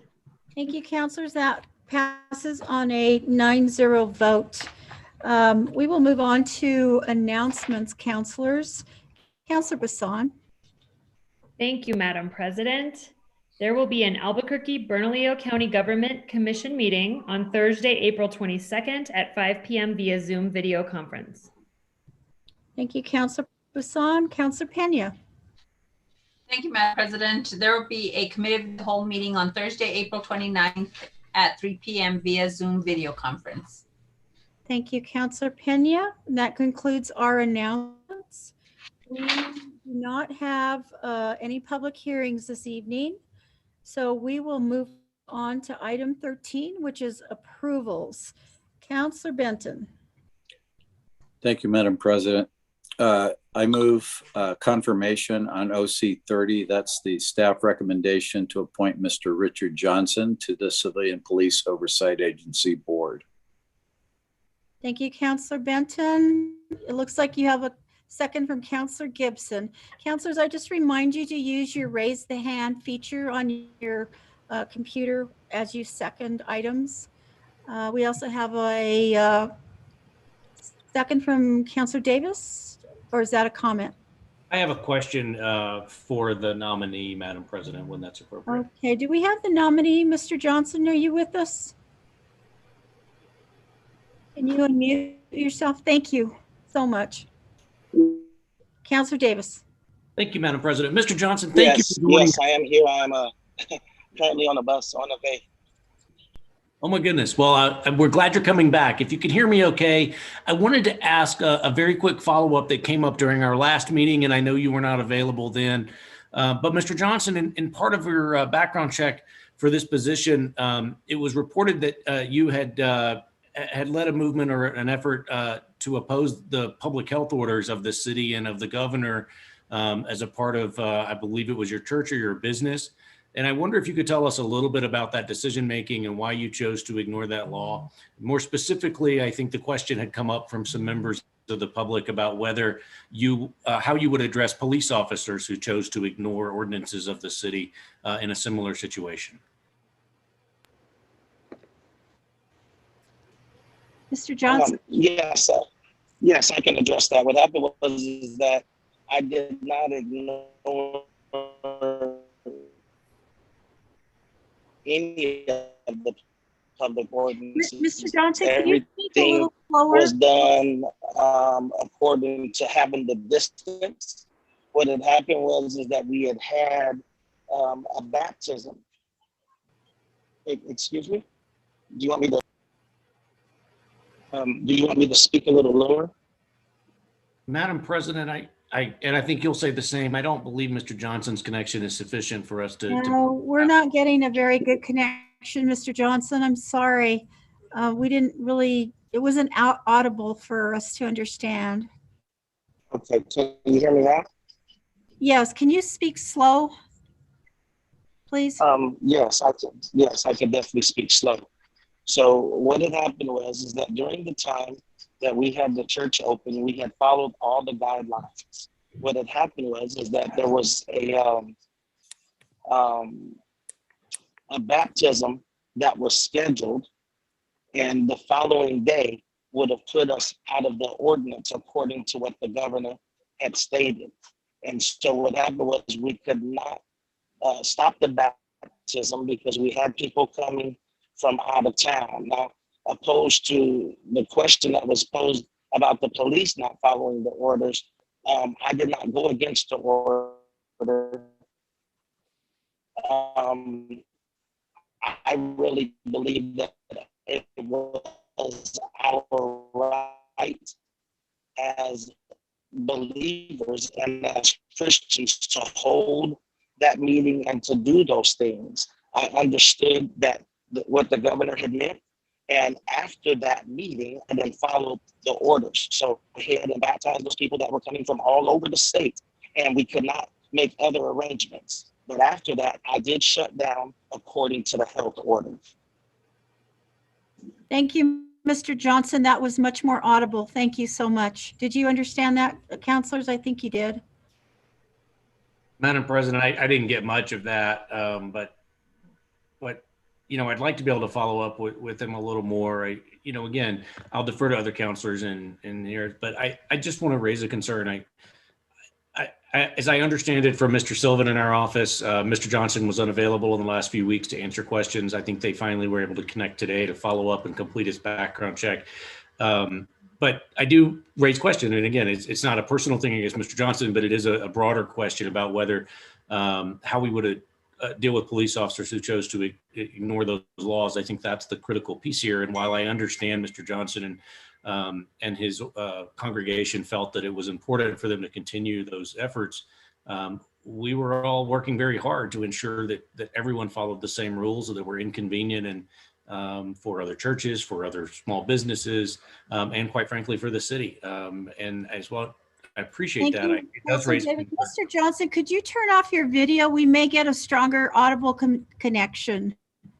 Thank you, counselors. That passes on a 9-0 vote. We will move on to announcements, counselors. Counselor Bassan. Thank you, Madam President. There will be an Albuquerque Bernalillo County Government Commission meeting on Thursday, April 22nd at 5 p.m. via Zoom video conference. Thank you, Counselor Bassan. Counselor Pena. Thank you, Madam President. There will be a committee of the whole meeting on Thursday, April 29th at 3 p.m. via Zoom video conference. Thank you, Counselor Pena. And that concludes our announcements. We do not have any public hearings this evening. So we will move on to item 13, which is approvals. Counselor Benton. Thank you, Madam President. I move confirmation on OC 30. That's the staff recommendation to appoint Mr. Richard Johnson to the Civilian Police Oversight Agency Board. Thank you, Counselor Benton. It looks like you have a second from Counselor Gibson. Counselors, I just remind you to use your raise the hand feature on your computer as you second items. We also have a second from Counselor Davis, or is that a comment? I have a question for the nominee, Madam President, when that's appropriate. Okay, do we have the nominee, Mr. Johnson? Are you with us? Can you unmute yourself? Thank you so much. Counselor Davis. Thank you, Madam President. Mr. Johnson, thank you for joining. Yes, I am here. I'm currently on the bus on the way. Oh my goodness. Well, we're glad you're coming back. If you can hear me okay, I wanted to ask a very quick follow-up that came up during our last meeting, and I know you were not available then. But Mr. Johnson, in part of your background check for this position, it was reported that you had led a movement or an effort to oppose the public health orders of the city and of the governor as a part of, I believe it was your church or your business. And I wonder if you could tell us a little bit about that decision-making and why you chose to ignore that law. More specifically, I think the question had come up from some members of the public about whether you, how you would address police officers who chose to ignore ordinances of the city in a similar situation. Mr. Johnson. Yes, yes, I can address that. What happened was that I did not ignore any of the public ordinances. Mr. Johnson, can you speak a Everything little slower? was done according to having the distance. What had happened was is that we had a baptism. Excuse me? Do you want me to speak a little lower? Madam President, I think you'll say the same. I don't believe Mr. Johnson's connection is sufficient for us to. No, we're not getting a very good connection, Mr. Johnson. I'm sorry. We didn't really, it wasn't audible for us to understand. Okay, can you hear me now? Yes, can you speak slow, please? Yes, I can definitely speak slow. So what had happened was is that during the time that we had the church open, we had followed all the guidelines. What had happened was is that there was a baptism that was scheduled, and the following day would have put us out of the ordinance according to what the governor had stated. And so what happened was we could not stop the baptism because we had people coming from out of town. Now, opposed to the question that was posed about the police not following the orders, I did not go against the order. I really believe that it was our right as believers and as Christians to hold that meeting and to do those things. I understood that what the governor had meant, and after that meeting, I then followed the orders. So we had to baptize those people that were coming from all over the state, and we could not make other arrangements. But after that, I did shut down according to the health order. Thank you, Mr. Johnson. That was much more audible. Thank you so much. Did you understand that, counselors? I think you did. Madam President, I didn't get much of that, but you know, I'd like to be able to follow up with them a little more. Again, I'll defer to other counselors in here, but I just want to raise a concern. As I understand it from Mr. Sylvan in our office, Mr. Johnson was unavailable in the last few weeks to answer questions. I think they finally were able to connect today to follow up and complete his background check. But I do raise question, and again, it's not a personal thing against Mr. Johnson, but it is a broader question about whether how we would deal with police officers who chose to ignore those laws. I think that's the critical piece here. And while I understand Mr. Johnson and his congregation felt that it was important for them to continue those efforts, we were all working very hard to ensure that everyone followed the same rules that were inconvenient and for other churches, for other small businesses, and quite frankly, for the city. And as well, I appreciate that. It does raise. Mr. Johnson, could you turn off your video? We may get a stronger audible connection.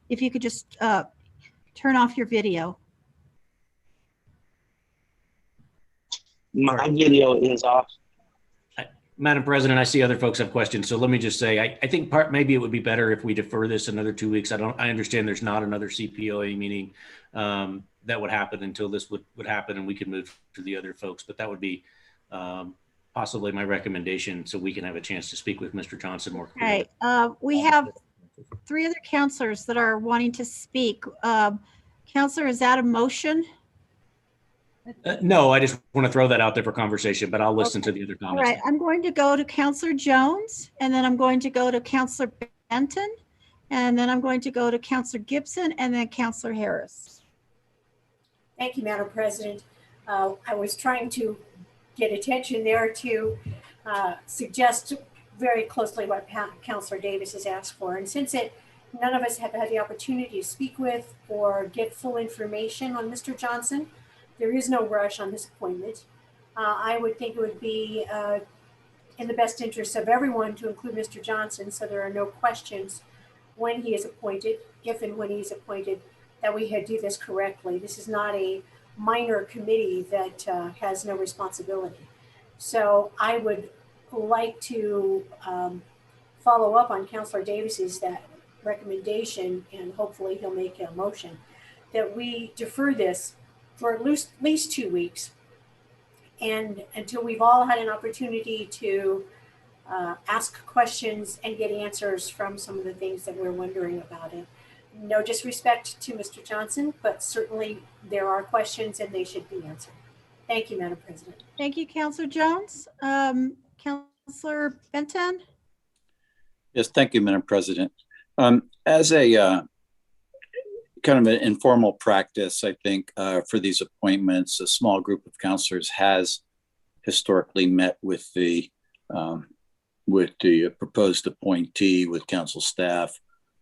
If you could just turn off your video. My video is off. Madam President, I see other folks have questions. So let me just say, I think maybe it would be better if we defer this another 2 weeks. I understand there's not another CPOA meeting that would happen until this would happen, and we could move to the other folks, but that would be possibly my recommendation, so we can have a chance to speak with Mr. Johnson more clearly. Okay, we have 3 other counselors that are wanting to speak. Counselor, is that a motion? No, I just want to throw that out there for conversation, but I'll listen to the other comments. All right, I'm going to go to Counselor Jones, and then I'm going to go to Counselor Benton, and then I'm going to go to Counselor Gibson, and then Counselor Harris. Thank you, Madam President. I was trying to get attention there to suggest very closely what Counselor Davis has asked for. And since none of us have had the opportunity to speak with or get full information on Mr. Johnson, there is no rush on this appointment. I would think it would be in the best interest of everyone to include Mr. Johnson, so there are no questions when he is appointed, if and when he is appointed, that we do this correctly. This is not a minor committee that has no responsibility. So I would like to follow up on Counselor Davis's that recommendation, and hopefully he'll make a motion that we defer this for at least 2 weeks, and until we've all had an opportunity to ask questions and get answers from some of the things that we're wondering about it. No disrespect to Mr. Johnson, but certainly there are questions and they should be answered. Thank you, Madam President. Thank you, Counselor Jones. Counselor Benton? Yes, thank you, Madam President. As a kind of an informal practice, I think, for these appointments, a small group of counselors has historically met with the proposed appointee with council staff.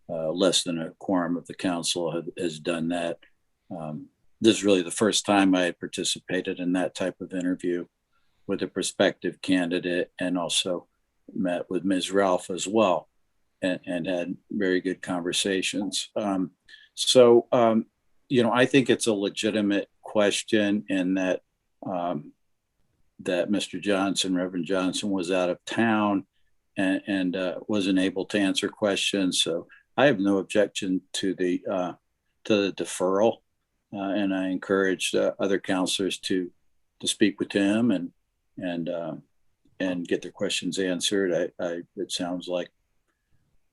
Less than a quorum of the council has done that. This is really the first time I had participated in that type of interview with a prospective candidate, and also met with Ms. Ralph as well, and had very good conversations. I think it's a legitimate question in that that Mr. Johnson, Reverend Johnson, was out of town and wasn't able to answer questions. So I have no objection to the deferral, and I encourage other counselors to speak with him and get their questions answered. It sounds like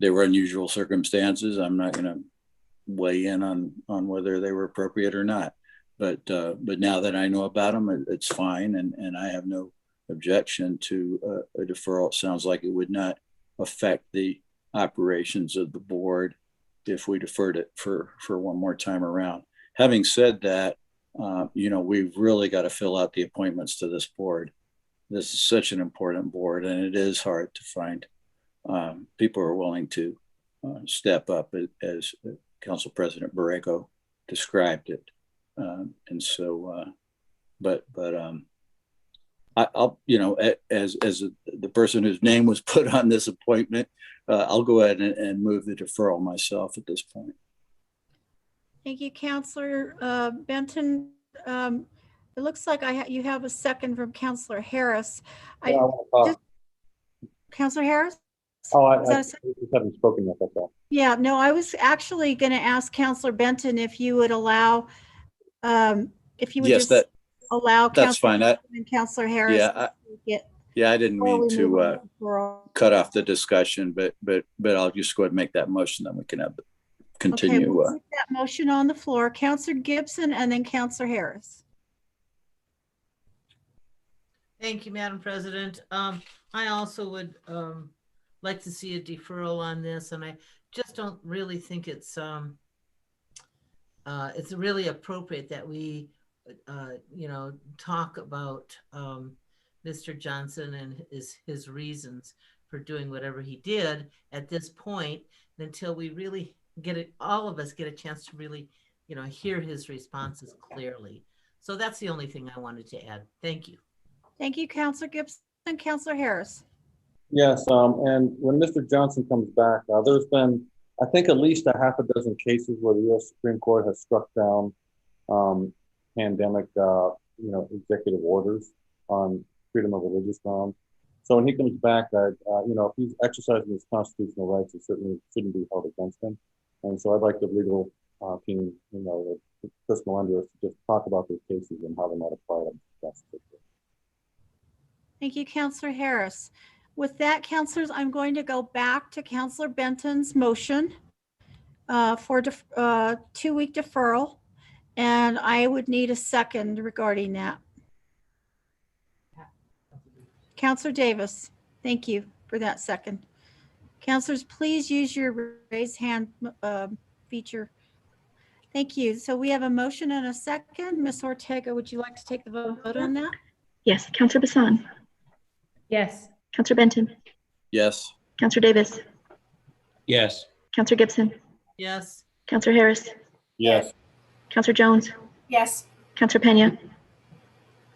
they were unusual circumstances. I'm not going to weigh in on whether they were appropriate or not, but now that I know about them, it's fine, and I have no objection to a deferral. It sounds like it would not affect the operations of the board if we deferred it for one more time around. Having said that, we've really got to fill out the appointments to this board. This is such an important board, and it is hard to find people who are willing to step up, as Council President Borrego described it. I'll, as the person whose name was put on this appointment, I'll go ahead and move the deferral myself at this point. Thank you, Counselor Benton. It looks like you have a second from Counselor Harris. Counselor Harris? I just haven't spoken yet, that's all. Yeah, no, I was actually going to ask Counselor Benton if you would allow, if you would allow that's fine. And Counselor Harris. I didn't mean to cut off the discussion, but I'll just go ahead and make that motion, then we can continue. Okay, we'll put that motion on the floor. Counselor Gibson and then Counselor Harris. Thank you, Madam President. I also would like to see a deferral on this, and I just don't really think it's really appropriate that we talk about Mr. Johnson and his reasons for doing whatever he did at this point until we really all of us get a chance to really hear his responses clearly. So that's the only thing I wanted to add. Thank you. Thank you, Counselor Gibson. Counselor Harris. Yes, and when Mr. Johnson comes back, there's been, I think, at least a half a dozen cases where the U.S. Supreme Court has struck down pandemic, executive orders on freedom of religious grounds. So when he comes back, if he's exercising his constitutional rights, it certainly shouldn't be held against him. And so I'd like the legal team, Chris Melendez, to just talk about those cases and how they might apply them. Thank you, Counselor Harris. With that, counselors, I'm going to go back to Counselor Benton's motion for 2-week deferral, and I would need a second regarding that. Counselor Davis, thank you for that second. Counselors, please use your raise hand feature. Thank you. So we have a motion and a second. Ms. Ortega, would you like to take the vote on that? Yes. Counselor Bassan. Yes. Counselor Benton. Yes. Counselor Davis. Yes. Counselor Gibson. Yes. Counselor Harris. Yes. Counselor Jones. Yes. Counselor Pena.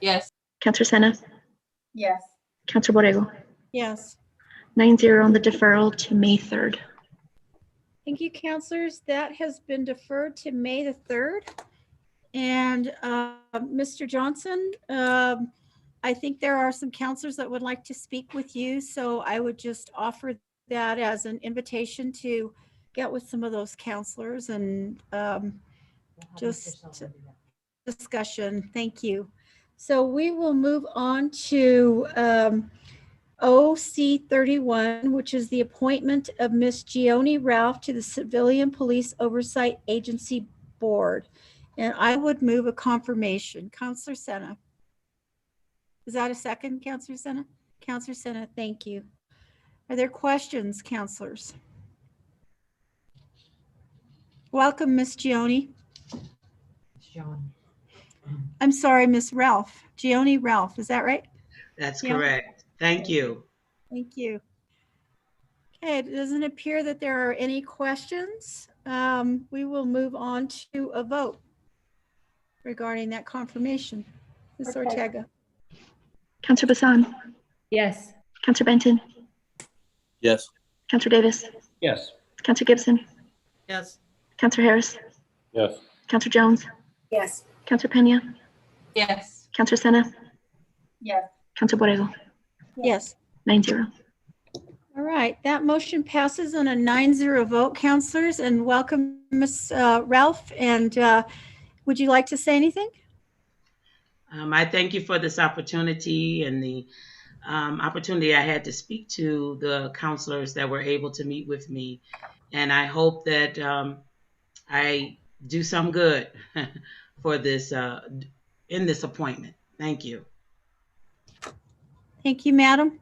Yes. Counselor Sena. Yes. Counselor Borrego. Yes. 9-0 on the deferral to May 3rd. Thank you, counselors. That has been deferred to May the 3rd. And Mr. Johnson, I think there are some counselors that would like to speak with you. So I would just offer that as an invitation to get with some of those counselors and just discussion. Thank you. So we will move on to OC 31, which is the appointment of Ms. Gioni Ralph to the Civilian Police Oversight Agency Board. And I would move a confirmation. Counselor Sena. Is that a second, Counselor Sena? Counselor Sena, thank you. Are there questions, counselors? Welcome, Ms. Gioni. John. I'm sorry, Ms. Ralph. Gioni Ralph, is that right? That's Yeah. correct. Thank you. Thank you. Okay, it doesn't appear that there are any questions. We will move on to a vote regarding that confirmation. Ms. Ortega. Counselor Bassan, Yes. Counselor Benton, Yes. Counselor Davis, Yes. Counselor Gibson, Yes. Counselor Harris, Yes. Counselor Jones, Yes. Counselor Pena, Yes. Counselor Sena, Yes. Counselor Borrego, Yes. 9-0. All right, that motion passes on a 9-0 vote, counselors, and welcome, Ms. Ralph. And would you like to say anything? I thank you for this opportunity and the opportunity I had to speak to the counselors that were able to meet with me. And I hope that I do some good for this in this appointment. Thank you. Thank you, madam.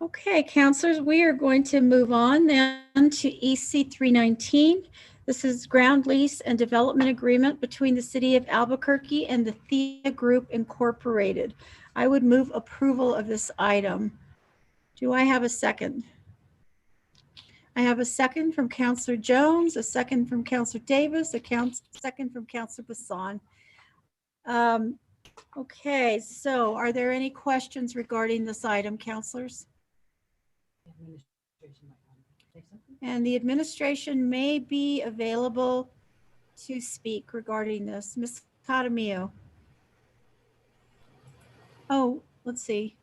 Okay, counselors, we are going to move on then to EC 319. This is ground lease and development agreement between the city of Albuquerque and the Thea Group Incorporated. I would move approval of this item. Do I have a second? I have a second from Counselor Jones, a second from Counselor Davis, a second from Counselor Bassan. Okay, so are there any questions regarding this item, counselors? And the administration may be available to speak regarding this. Ms. Catamio. Oh, let's see.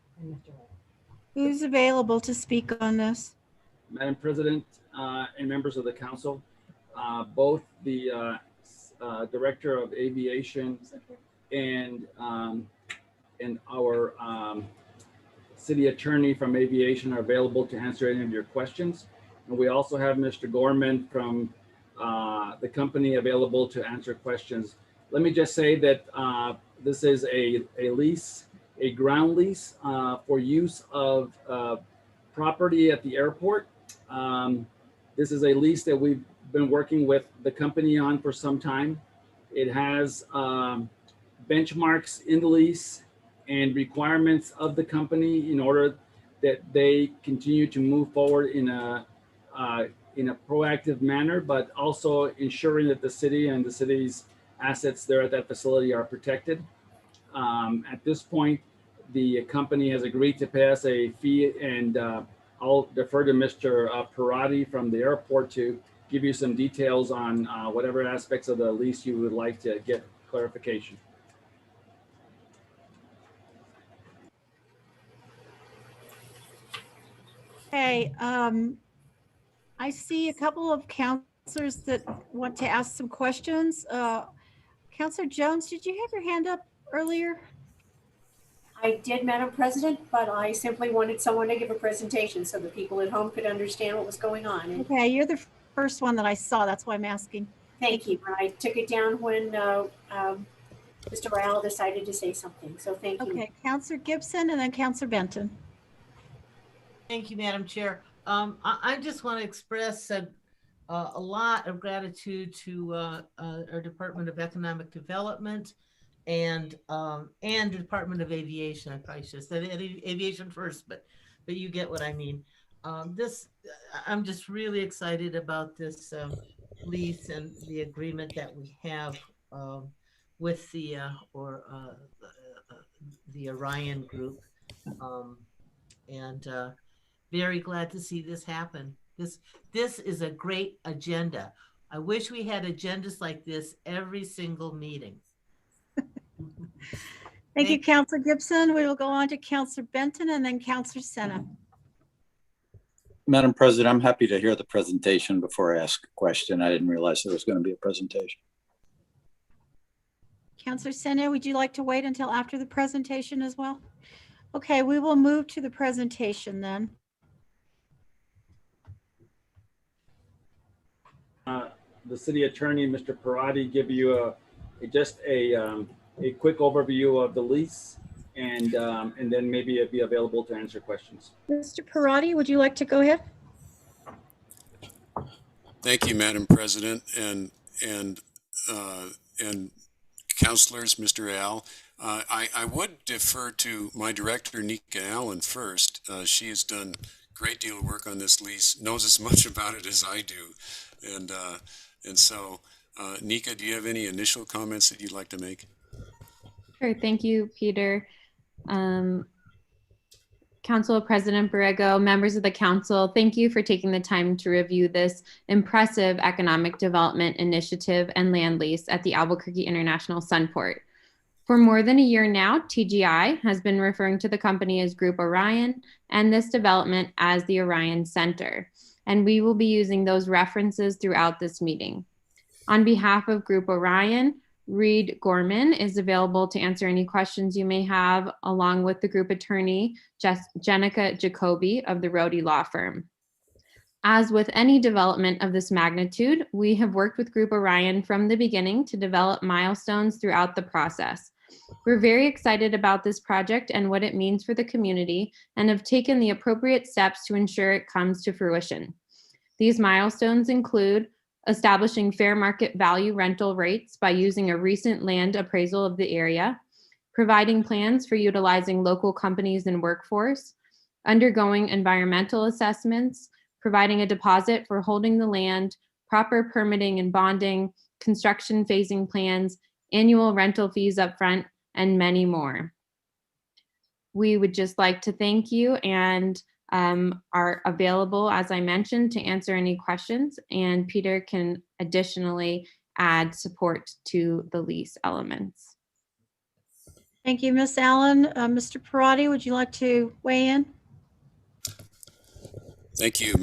Who's available to speak on this? Madam President and members of the council, both the Director of Aviation and our City Attorney from Aviation are available to answer any of your questions. And we also have Mr. Gorman from the company available to answer questions. Let me just say that this is a lease, a ground lease for use of property at the airport. This is a lease that we've been working with the company on for some time. It has benchmarks in the lease and requirements of the company in order that they continue to move forward in a proactive manner, but also ensuring that the city and the city's assets there at that facility are protected. At this point, the company has agreed to pay us a fee, and I'll defer to Mr. Parati from the airport to give you some details on whatever aspects of the lease you would like to get clarification. Okay, I see a couple of counselors that want to ask some questions. Counselor Jones, did you have your hand up earlier? I did, Madam President, but I simply wanted someone to give a presentation so the people at home could understand what was going on. And Okay, you're the first one that I saw. That's why I'm asking. thank you. I took it down when Mr. Raul decided to say something. So thank you. Okay, Counselor Gibson and then Counselor Benton. Thank you, Madam Chair. I just want to express a lot of gratitude to our Department of Economic Development and the Department of Aviation. I probably should have said aviation first, but you get what I mean. I'm just really excited about this lease and the agreement that we have with the Orion Group, and very glad to see this happen. This is a great agenda. I wish we had agendas like this every single meeting. Thank you, Counselor Gibson. We will go on to Counselor Benton and then Counselor Sena. Madam President, I'm happy to hear the presentation before I ask a question. I didn't realize there was going to be a presentation. Counselor Sena, would you like to wait until after the presentation as well? Okay, we will move to the presentation then. The city attorney, Mr. Parati, give you just a quick overview of the lease, and then maybe it'd be available to answer questions. Mr. Parati, would you like to go ahead? Thank you, Madam President, and councilors, Mr. Al. I would defer to my director, Nika Allen, first. She has done a great deal of work on this lease, knows as much about it as I do. And so, Nika, do you have any initial comments that you'd like to make? Sure. Thank you, Peter. Council President Borrego, members of the council, thank you for taking the time to review this impressive economic development initiative and land lease at the Albuquerque International Sunport. For more than a year now, TGI has been referring to the company as Group Orion and this development as the Orion Center, and we will be using those references throughout this meeting. On behalf of Group Orion, Reed Gorman is available to answer any questions you may have, along with the group attorney, Jenica Jacoby of the Rohde Law Firm. As with any development of this magnitude, we have worked with Group Orion from the beginning to develop milestones throughout the process. We're very excited about this project and what it means for the community, and have taken the appropriate steps to ensure it comes to fruition. These milestones include establishing fair market value rental rates by using a recent land appraisal of the area, providing plans for utilizing local companies and workforce, undergoing environmental assessments, providing a deposit for holding the land, proper permitting and bonding, construction phasing plans, annual rental fees upfront, and many more. We would just like to thank you and are available, as I mentioned, to answer any questions, and Peter can additionally add support to the lease elements. Thank you, Ms. Allen. Mr. Parati, would you like to weigh in? Thank you,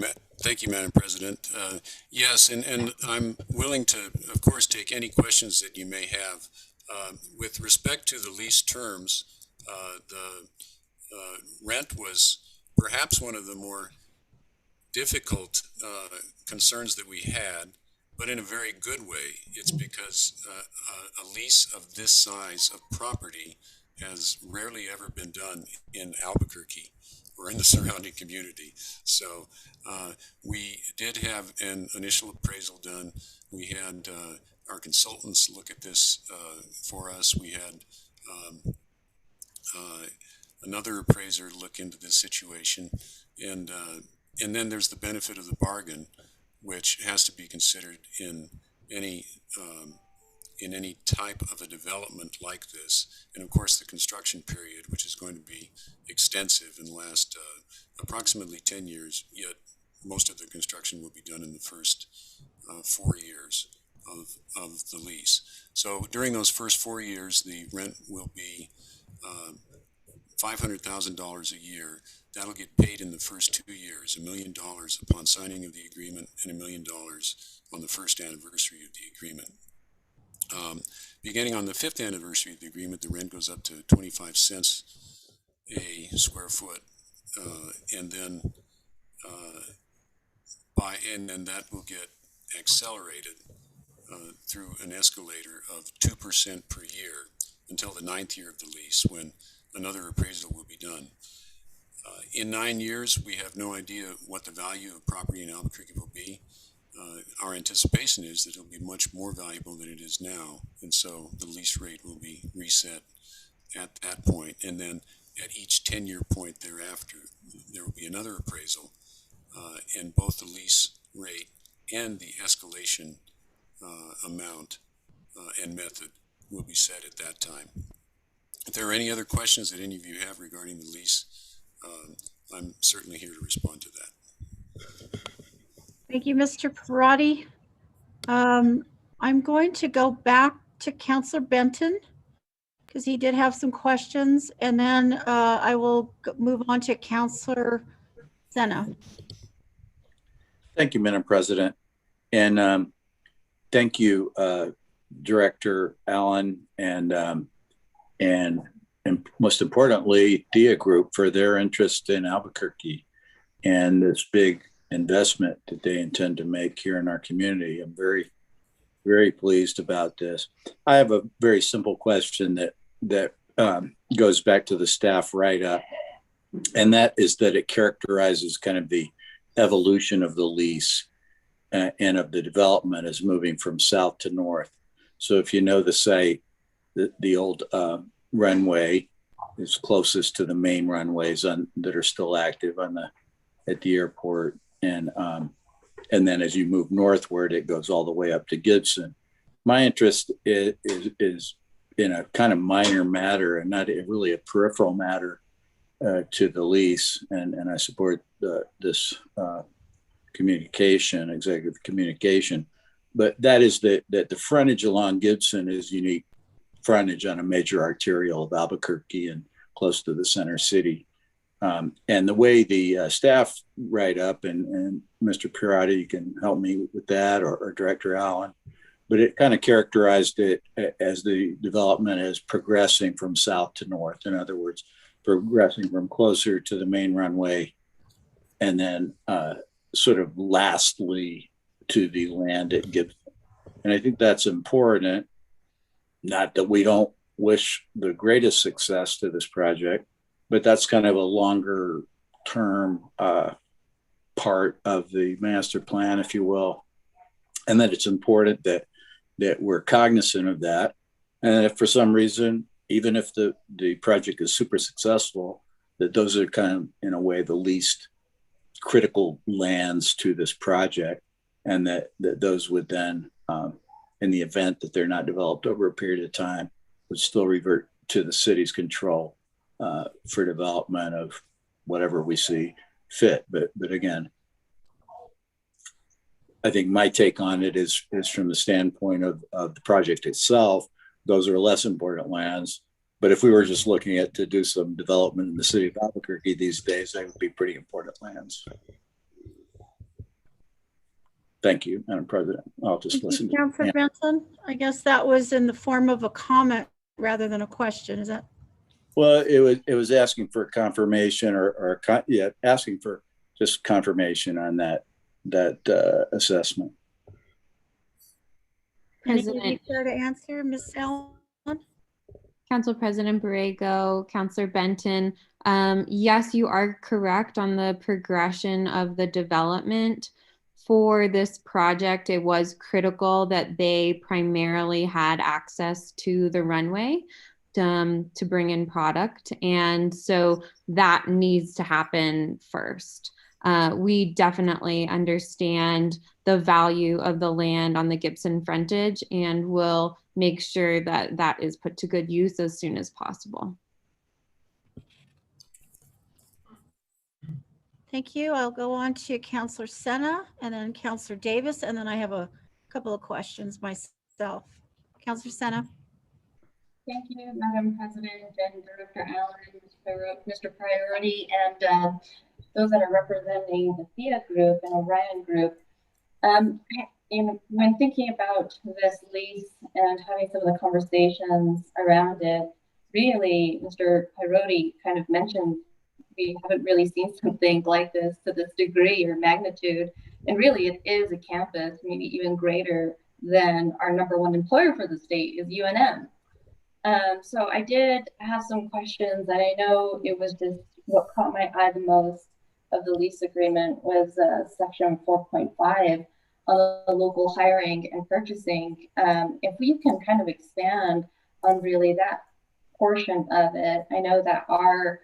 Madam President. Yes, and I'm willing to, of course, take any questions that you may have. With respect to the lease terms, the rent was perhaps one of the more difficult concerns that we had, but in a very good way. It's because a lease of this size of property has rarely ever been done in Albuquerque or in the surrounding community. So we did have an initial appraisal done. We had our consultants look at this for us. We had another appraiser look into this situation, and then there's the benefit of the bargain, which has to be considered in any type of a development like this. And of course, the construction period, which is going to be extensive and last approximately 10 years, yet most of the construction will be done in the first 4 years of the lease. So during those first 4 years, the rent will be $500,000 a year. That'll get paid in the first 2 years, $1 million upon signing of the agreement, and $1 million on the first anniversary of the agreement. Beginning on the 5th anniversary of the agreement, the rent goes up to 25 cents a square foot, and then that will get accelerated through an escalator of 2% per year until the 9th year of the lease, when another appraisal will be done. In 9 years, we have no idea what the value of property in Albuquerque will be. Our anticipation is that it'll be much more valuable than it is now, and so the lease rate will be reset at that point, and then at each 10-year point thereafter, there will be another appraisal, and both the lease rate and the escalation amount and method will be set at that time. If there are any other questions that any of you have regarding the lease, I'm certainly here to respond to that. Thank you, Mr. Parati. I'm going to go back to Councilor Benton because he did have some questions, and then I will move on to Councilor Sena. Thank you, Madam President. And thank you, Director Allen and and most importantly, Dia Group for their interest in Albuquerque and this big investment that they intend to make here in our community. I'm very, very pleased about this. I have a very simple question that goes back to the staff write-up, and that is that it characterizes kind of the evolution of the lease and of the development as moving from south to north. So if you know the site, the old runway is closest to the main runways that are still active at the airport, and then as you move northward, it goes all the way up to Gibson. My interest is in a kind of minor matter and not really a peripheral matter to the lease, and I support this communication, executive communication, but that is that the frontage along Gibson is unique frontage on a major arterial of Albuquerque and close to the center city. And the way the staff write up, and Mr. Pirati, you can help me with that, or Director Allen, but it kind of characterized it as the development is progressing from south to north. In other words, progressing from closer to the main runway and then sort of lastly to the land at Gibson. And I think that's important. Not that we don't wish the greatest success to this project, but that's kind of a longer term part of the master plan, if you will. And that it's important that we're cognizant of that. And if for some reason, even if the project is super successful, that those are kind of, in a way, the least critical lands to this project, and that those would then, in the event that they're not developed over a period of time, would still revert to the city's control for development of whatever we see fit. But again, I think my take on it is from the standpoint of the project itself. Those are less important lands. But if we were just looking at to do some development in the city of Albuquerque these days, they would be pretty important lands. Thank you, Madam President. I'll just listen to Councilor Benson. I guess that was in the form of a comment rather than a question. Is that? Well, it was asking for confirmation asking for just confirmation on that assessment. President, care to answer, Ms. Allen? Council President Borrego, Councilor Benton, yes, you are correct on the progression of the development. For this project, it was critical that they primarily had access to the runway to bring in product. And so that needs to happen first. We definitely understand the value of the land on the Gibson frontage and will make sure that that is put to good use as soon as possible. Thank you. I'll go on to Councilor Sena and then Councilor Davis, and then I have a couple of questions myself. Councilor Sena. Thank you, Madam President and Director Allen, Mr. Priority, and those that are representing the Dia Group and Orion Group. When thinking about this lease and having some of the conversations around it, really, Mr. Piroti kind of mentioned we haven't really seen something like this to this degree or magnitude. And really, it is a campus, maybe even greater than our #1 employer for the state is UNM. So I did have some questions, and I know it was just what caught my eye the most of the lease agreement was section 4.5 on the local hiring and purchasing. If we can kind of expand on really that portion of it. I know that our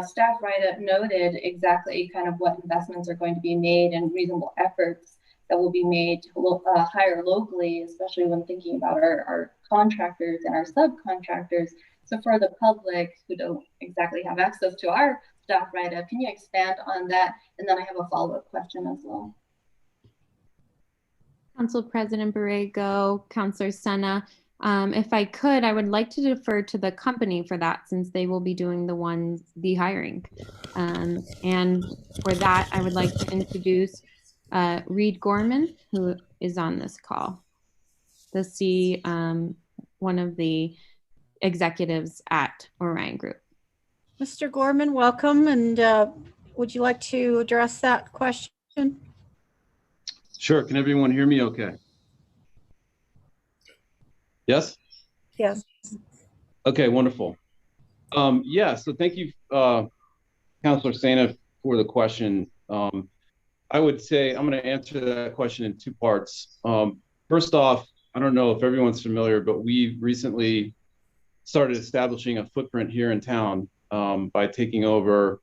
staff write-up noted exactly kind of what investments are going to be made and reasonable efforts that will be made to hire locally, especially when thinking about our contractors and our subcontractors. So for the public who don't exactly have access to our staff write-up, can you expand on that? And then I have a follow-up question as well. Council President Borrego, Councilor Sena, if I could, I would like to defer to the company for that, since they will be doing the hiring. And for that, I would like to introduce Reed Gorman, who is on this call. One of the executives at Orion Group. Mr. Gorman, welcome. And would you like to address that question? Sure. Can everyone hear me okay? Yes? Yes. Okay, wonderful. Yeah, so thank you, Councilor Sena, for the question. I would say I'm going to answer that question in two parts. First off, I don't know if everyone's familiar, but we recently started establishing a footprint here in town by taking over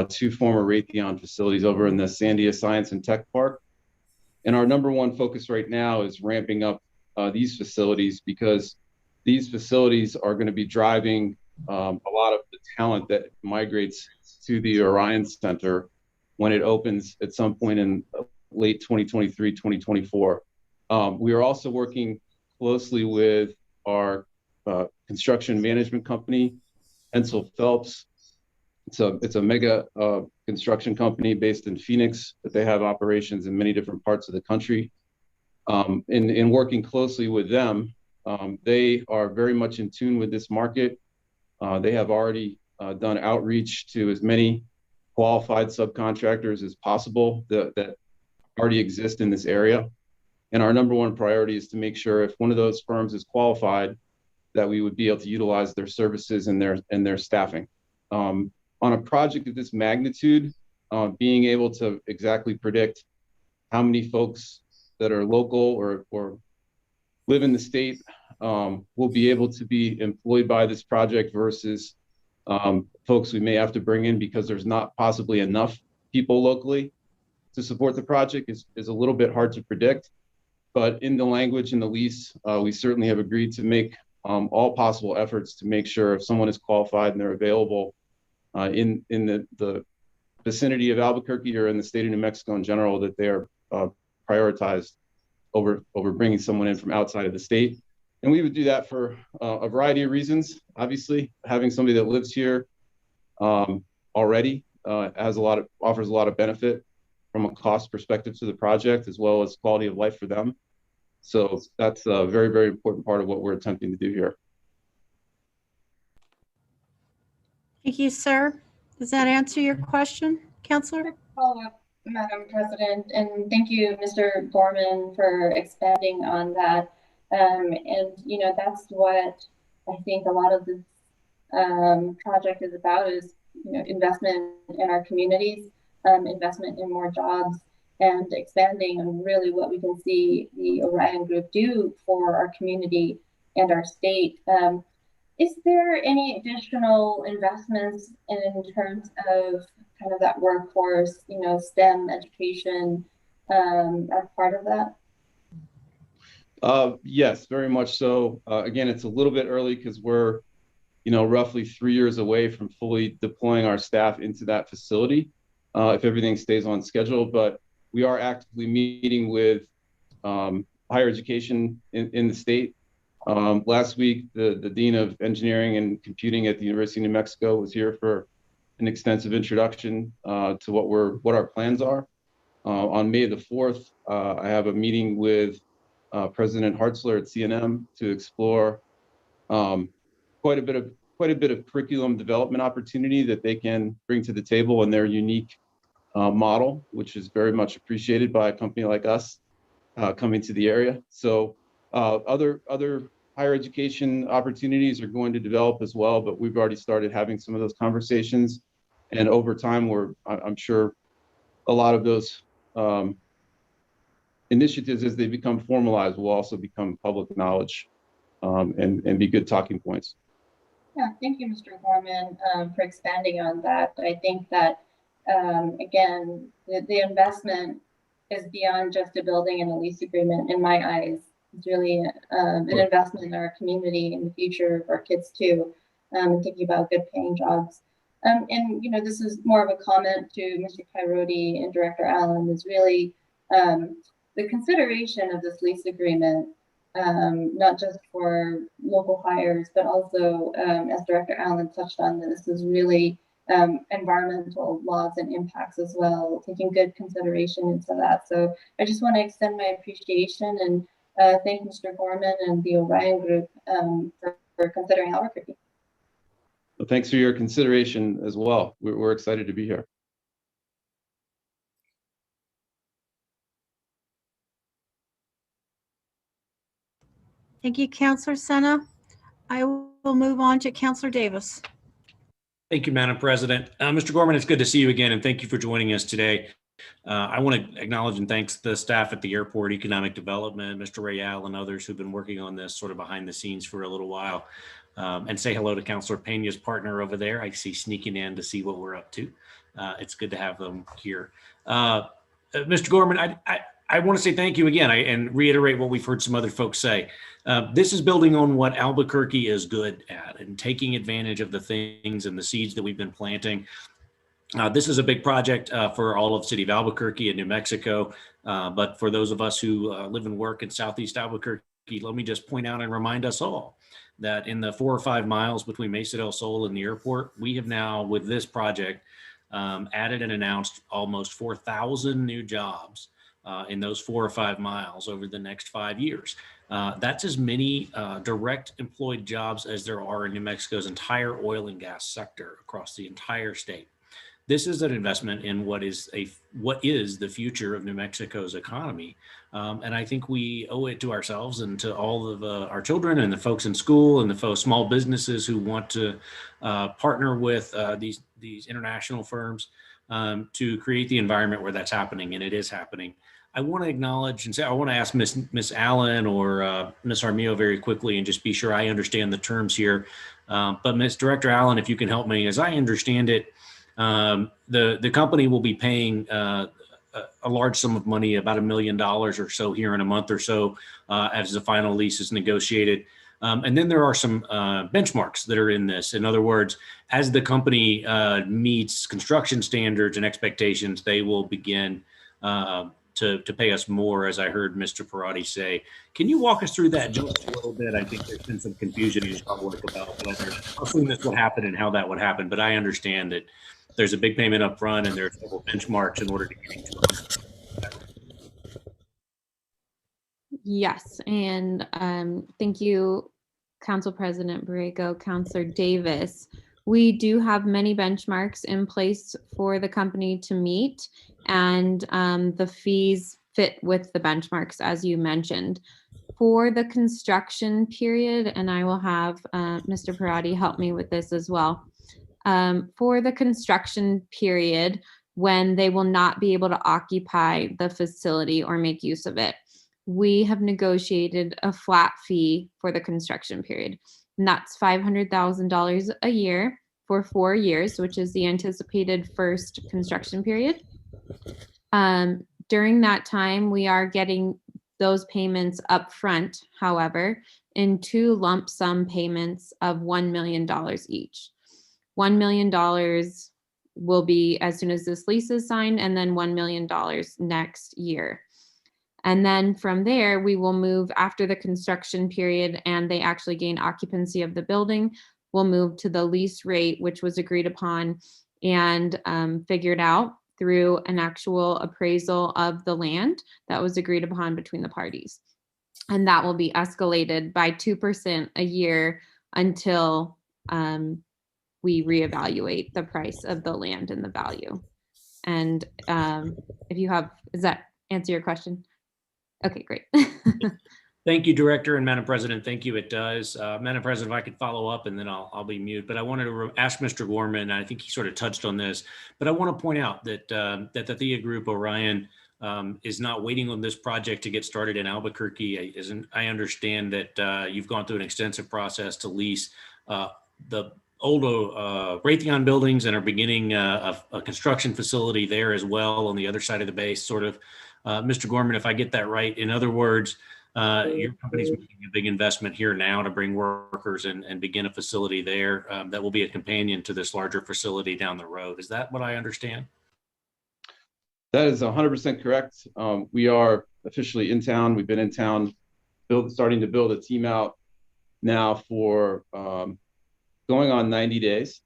two former Raytheon facilities over in the Sandia Science and Tech Park. And our number one focus right now is ramping up these facilities, because these facilities are going to be driving a lot of the talent that migrates to the Orion Center when it opens at some point in late 2023, 2024. We are also working closely with our construction management company, Hensel Phelps. It's a mega construction company based in Phoenix, but they have operations in many different parts of the country. In working closely with them, they are very much in tune with this market. They have already done outreach to as many qualified subcontractors as possible that already exist in this area. And our number one priority is to make sure if one of those firms is qualified, that we would be able to utilize their services and their staffing. On a project of this magnitude, being able to exactly predict how many folks that are local or live in the state will be able to be employed by this project versus folks we may have to bring in because there's not possibly enough people locally to support the project is a little bit hard to predict. But in the language in the lease, we certainly have agreed to make all possible efforts to make sure if someone is qualified and they're available in the vicinity of Albuquerque or in the state of New Mexico in general, that they are prioritized over bringing someone in from outside of the state. And we would do that for a variety of reasons. Obviously, having somebody that lives here already offers a lot of benefit from a cost perspective to the project, as well as quality of life for them. So that's a very, very important part of what we're attempting to do here. Thank you, sir. Does that answer your question, Councilor? Follow up, Madam President, and thank you, Mr. Gorman, for expanding on that. And that's what I think a lot of this project is about: is investment in our communities, investment in more jobs, and expanding on really what we can see the Orion Group do for our community and our state. Is there any additional investments in terms of kind of that workforce, STEM education as part of that? Yes, very much so. Again, it's a little bit early because we're, roughly 3 years away from fully deploying our staff into that facility, if everything stays on schedule. But we are actively meeting with higher education in the state. Last week, the Dean of Engineering and Computing at the University of New Mexico was here for an extensive introduction to what our plans are. On May the 4th, I have a meeting with President Hartzler at CNM to explore quite a bit of curriculum development opportunity that they can bring to the table in their unique model, which is very much appreciated by a company like us coming to the area. So other higher education opportunities are going to develop as well, but we've already started having some of those conversations. And over time, I'm sure a lot of those initiatives, as they become formalized, will also become public knowledge and be good talking points. Yeah, thank you, Mr. Gorman, for expanding on that. I think that, again, the investment is beyond just a building and a lease agreement in my eyes. It's really an investment in our community and the future of our kids too, and thinking about good paying jobs. And this is more of a comment to Mr. Coyote and Director Allen, is really the consideration of this lease agreement, not just for local hires, but also, as Director Allen touched on, this is really environmental laws and impacts as well, taking good consideration into that. So I just want to extend my appreciation and thank Mr. Gorman and the Orion Group for considering Albuquerque. Well, thanks for your consideration as well. We're excited to be here. Thank you, Councilor Sena. I will move on to Councilor Davis. Thank you, Madam President. Mr. Gorman, it's good to see you again, and thank you for joining us today. I want to acknowledge and thank the staff at the airport, economic development, Mr. Rayal, and others who've been working on this sort of behind the scenes for a little while. And say hello to Councilor Pena's partner over there. I see sneaking in to see what we're up to. It's good to have them here. Mr. Gorman, I want to say thank you again and reiterate what we've heard some other folks say. This is building on what Albuquerque is good at and taking advantage of the things and the seeds that we've been planting. This is a big project for all of City of Albuquerque and New Mexico. But for those of us who live and work in Southeast Albuquerque, let me just point out and remind us all that in the 4 or 5 miles between Mesa del Sol and the airport, we have now, with this project, added and announced almost 4,000 new jobs in those 4 or 5 miles over the next 5 years. That's as many direct employed jobs as there are in New Mexico's entire oil and gas sector across the entire state. This is an investment in what is the future of New Mexico's economy. And I think we owe it to ourselves and to all of our children and the folks in school and the small businesses who want to partner with these international firms to create the environment where that's happening, and it is happening. I want to acknowledge and say, I want to ask Miss Allen or Miss Armillo very quickly and just be sure I understand the terms here. But Miss Director Allen, if you can help me, as I understand it, the company will be paying a large sum of money, about $1 million or so here in a month or so, as the final lease is negotiated. And then there are some benchmarks that are in this. In other words, as the company meets construction standards and expectations, they will begin to pay us more, as I heard Mr. Parati say. Can you walk us through that just a little bit? I think there's been some confusion in the public about whether how soon this would happen and how that would happen, but I understand that there's a big payment up front and there's several benchmarks in order to get into it. Yes, and thank you, Council President Borrego, Councilor Davis. We do have many benchmarks in place for the company to meet, and the fees fit with the benchmarks, as you mentioned. For the construction period, and I will have Mr. Parati help me with this as well. For the construction period, when they will not be able to occupy the facility or make use of it, we have negotiated a flat fee for the construction period. And that's $500,000 a year for 4 years, which is the anticipated first construction period. During that time, we are getting those payments up front, however, in 2 lump sum payments of $1 million each. $1 million will be as soon as this lease is signed, and then $1 million next year. And then from there, we will move after the construction period and they actually gain occupancy of the building. We'll move to the lease rate, which was agreed upon and figured out through an actual appraisal of the land that was agreed upon between the parties. And that will be escalated by 2% a year until we reevaluate the price of the land and the value. And if you have, does that answer your question? Okay, great. Thank you, Director and Madam President. Thank you. It does. Madam President, if I could follow up and then I'll be mute. But I wanted to ask Mr. Gorman, and I think he sort of touched on this, but I want to point out that that the Thea Group Orion is not waiting on this project to get started in Albuquerque. I understand that you've gone through an extensive process to lease the old Raytheon buildings and are beginning a construction facility there as well on the other side of the base, sort of. Mr. Gorman, if I get that right, in other words, your company's making a big investment here now to bring workers and begin a facility there that will be a companion to this larger facility down the road. Is that what I understand? That is 100% correct. We are officially in town. We've been in town, starting to build a team out now for going on 90 days.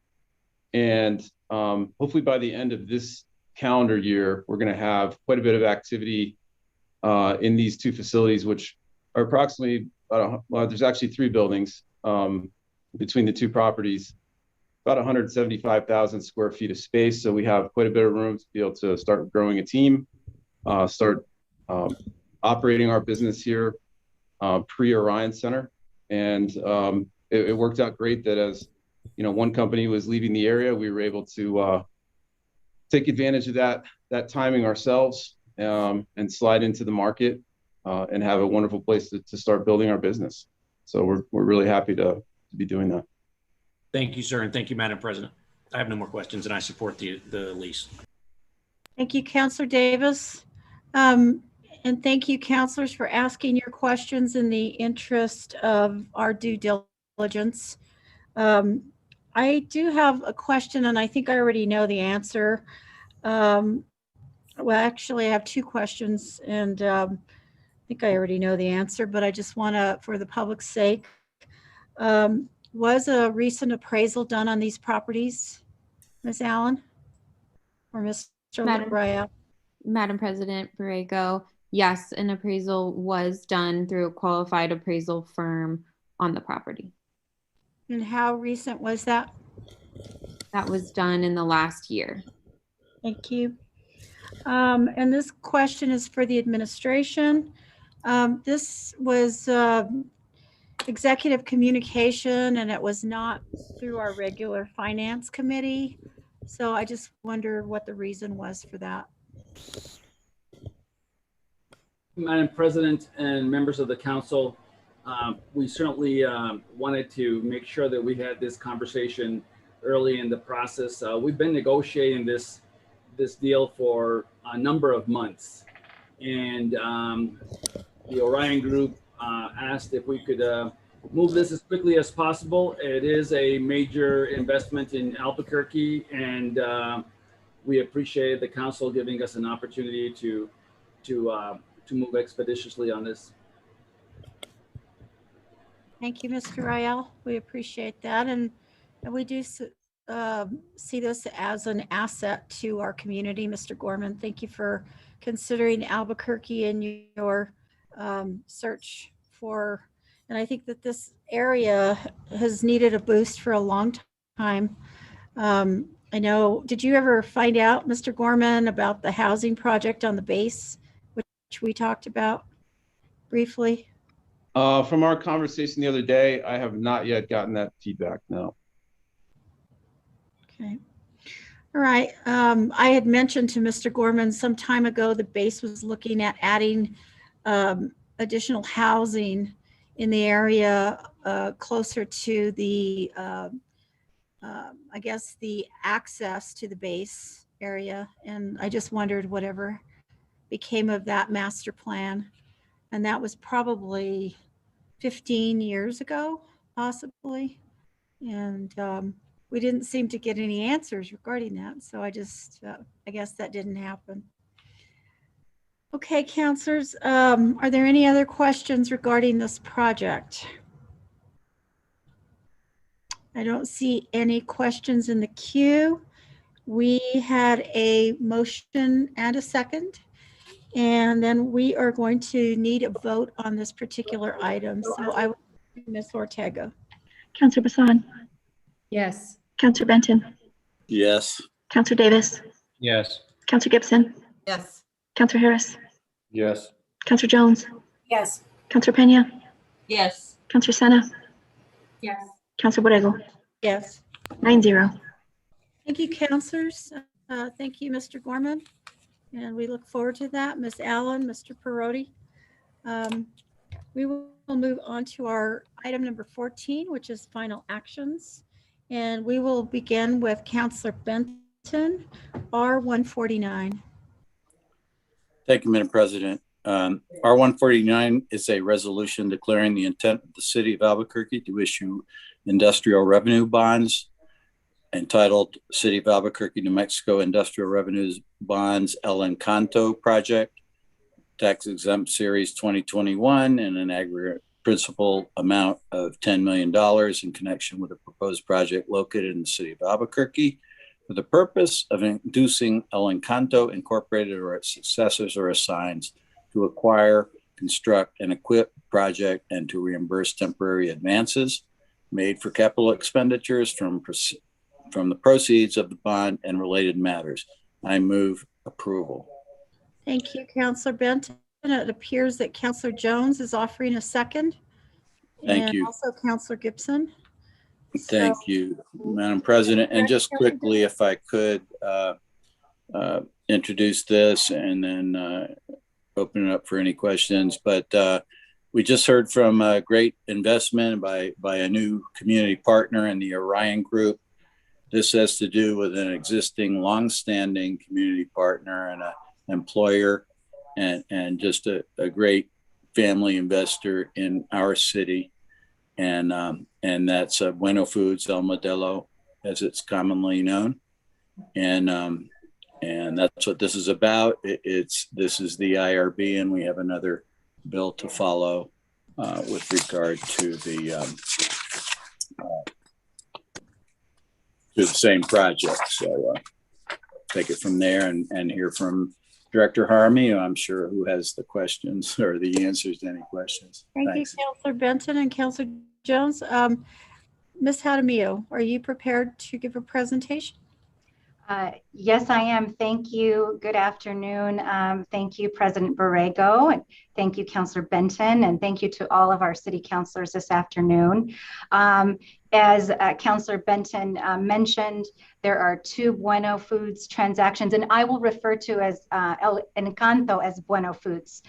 And hopefully by the end of this calendar year, we're going to have quite a bit of activity in these 2 facilities, which are approximately, well, there's actually 3 buildings. between the two properties, about 175,000 square feet of space. So we have quite a bit of room to be able to start growing a team, start operating our business here pre-Orion Center. And it worked out great that as one company was leaving the area, we were able to take advantage of that timing ourselves and slide into the market and have a wonderful place to start building our business. So we're really happy to be doing that. Thank you, sir, and thank you, Madam President. I have no more questions, and I support the lease. Thank you, Councilor Davis. And thank you, councilors, for asking your questions in the interest of our due diligence. I do have a question, and I think I already know the answer. Well, actually, I have two questions, and I think I already know the answer, but I just want to, for the public's sake, was a recent appraisal done on these properties, Ms. Allen or Mr. Rael? Madam President Borrego, yes, an appraisal was done through a qualified appraisal firm on the property. And how recent was that? That was done in the last year. Thank you. And this question is for the administration. This was executive communication, and it was not through our regular finance committee. So I just wondered what the reason was for that. Madam President and members of the council, we certainly wanted to make sure that we had this conversation early in the process. We've been negotiating this deal for a number of months, and the Orion Group asked if we could move this as quickly as possible. It is a major investment in Albuquerque, and we appreciate the council giving us an opportunity to move expeditiously on this. Thank you, Mr. Rael. We appreciate that. And we do see this as an asset to our community. Mr. Gorman, thank you for considering Albuquerque in your search for, and I think that this area has needed a boost for a long time. I know, did you ever find out, Mr. Gorman, about the housing project on the base, which we talked about briefly? From our conversation the other day, I have not yet gotten that feedback, no. Okay. All right. I had mentioned to Mr. Gorman some time ago, the base was looking at adding additional housing in the area closer to the, I guess, the access to the base area. And I just wondered whatever became of that master plan. And that was probably 15 years ago, possibly. And we didn't seem to get any answers regarding that. So I just, I guess that didn't happen. Okay, councilors, are there any other questions regarding this project? I don't see any questions in the queue. We had a motion and a second, and then we are going to need a vote on this particular item. So I will, Ms. Ortega. Councilor Bassan. Yes. Councilor Benton. Yes. Councilor Davis. Yes. Councilor Gibson. Yes. Councilor Harris. Yes. Councilor Jones. Yes. Councilor Pena. Yes. Councilor Sena. Yes. Councilor Borrego. Yes. 9-0. Thank you, councilors. Thank you, Mr. Gorman. And we look forward to that. Ms. Allen, Mr. Perotti. We will move on to our item number 14, which is final actions. And we will begin with Councilor Benton, R149. Thank you, Madam President. R149 is a resolution declaring the intent of the city of Albuquerque to issue industrial revenue bonds entitled City of Albuquerque, New Mexico Industrial Revenues Bonds El Encanto Project, tax exempt series 2021, and an aggregate principal amount of $10 million in connection with a proposed project located in the city of Albuquerque for the purpose of inducing El Encanto Incorporated or its successors or assigns to acquire, construct, and equip project and to reimburse temporary advances. made for capital expenditures from the proceeds of the bond and related matters. I move approval. Thank you, Counselor Benton. It appears that Counselor Jones is offering a second. Thank and you. Also Counselor Gibson. Thank you, Madam President. And just quickly, if I could introduce this and then open it up for any questions. But we just heard from a great investment by a new community partner in the Orion Group. This has to do with an existing longstanding community partner and an employer and just a great family investor in our city. And that's Bueno Foods El Modelo, as it's commonly known. And that's what this is about. This is the IRB, and we have another bill to follow with regard to the same project. So take it from there and hear from Director Harmony, I'm sure, who has the questions or the answers to any questions. Thank Thanks. you, Counselor Benton and Counselor Jones. Ms. Jaramillo, are you prepared to give a presentation? Yes, I am. Thank you. Good afternoon. Thank you, President Borrego, and thank you, Counselor Benton, and thank you to all of our city councilors this afternoon. As Counselor Benton mentioned, there are two Bueno Foods transactions, and I will refer to as El Encanto as Bueno Foods.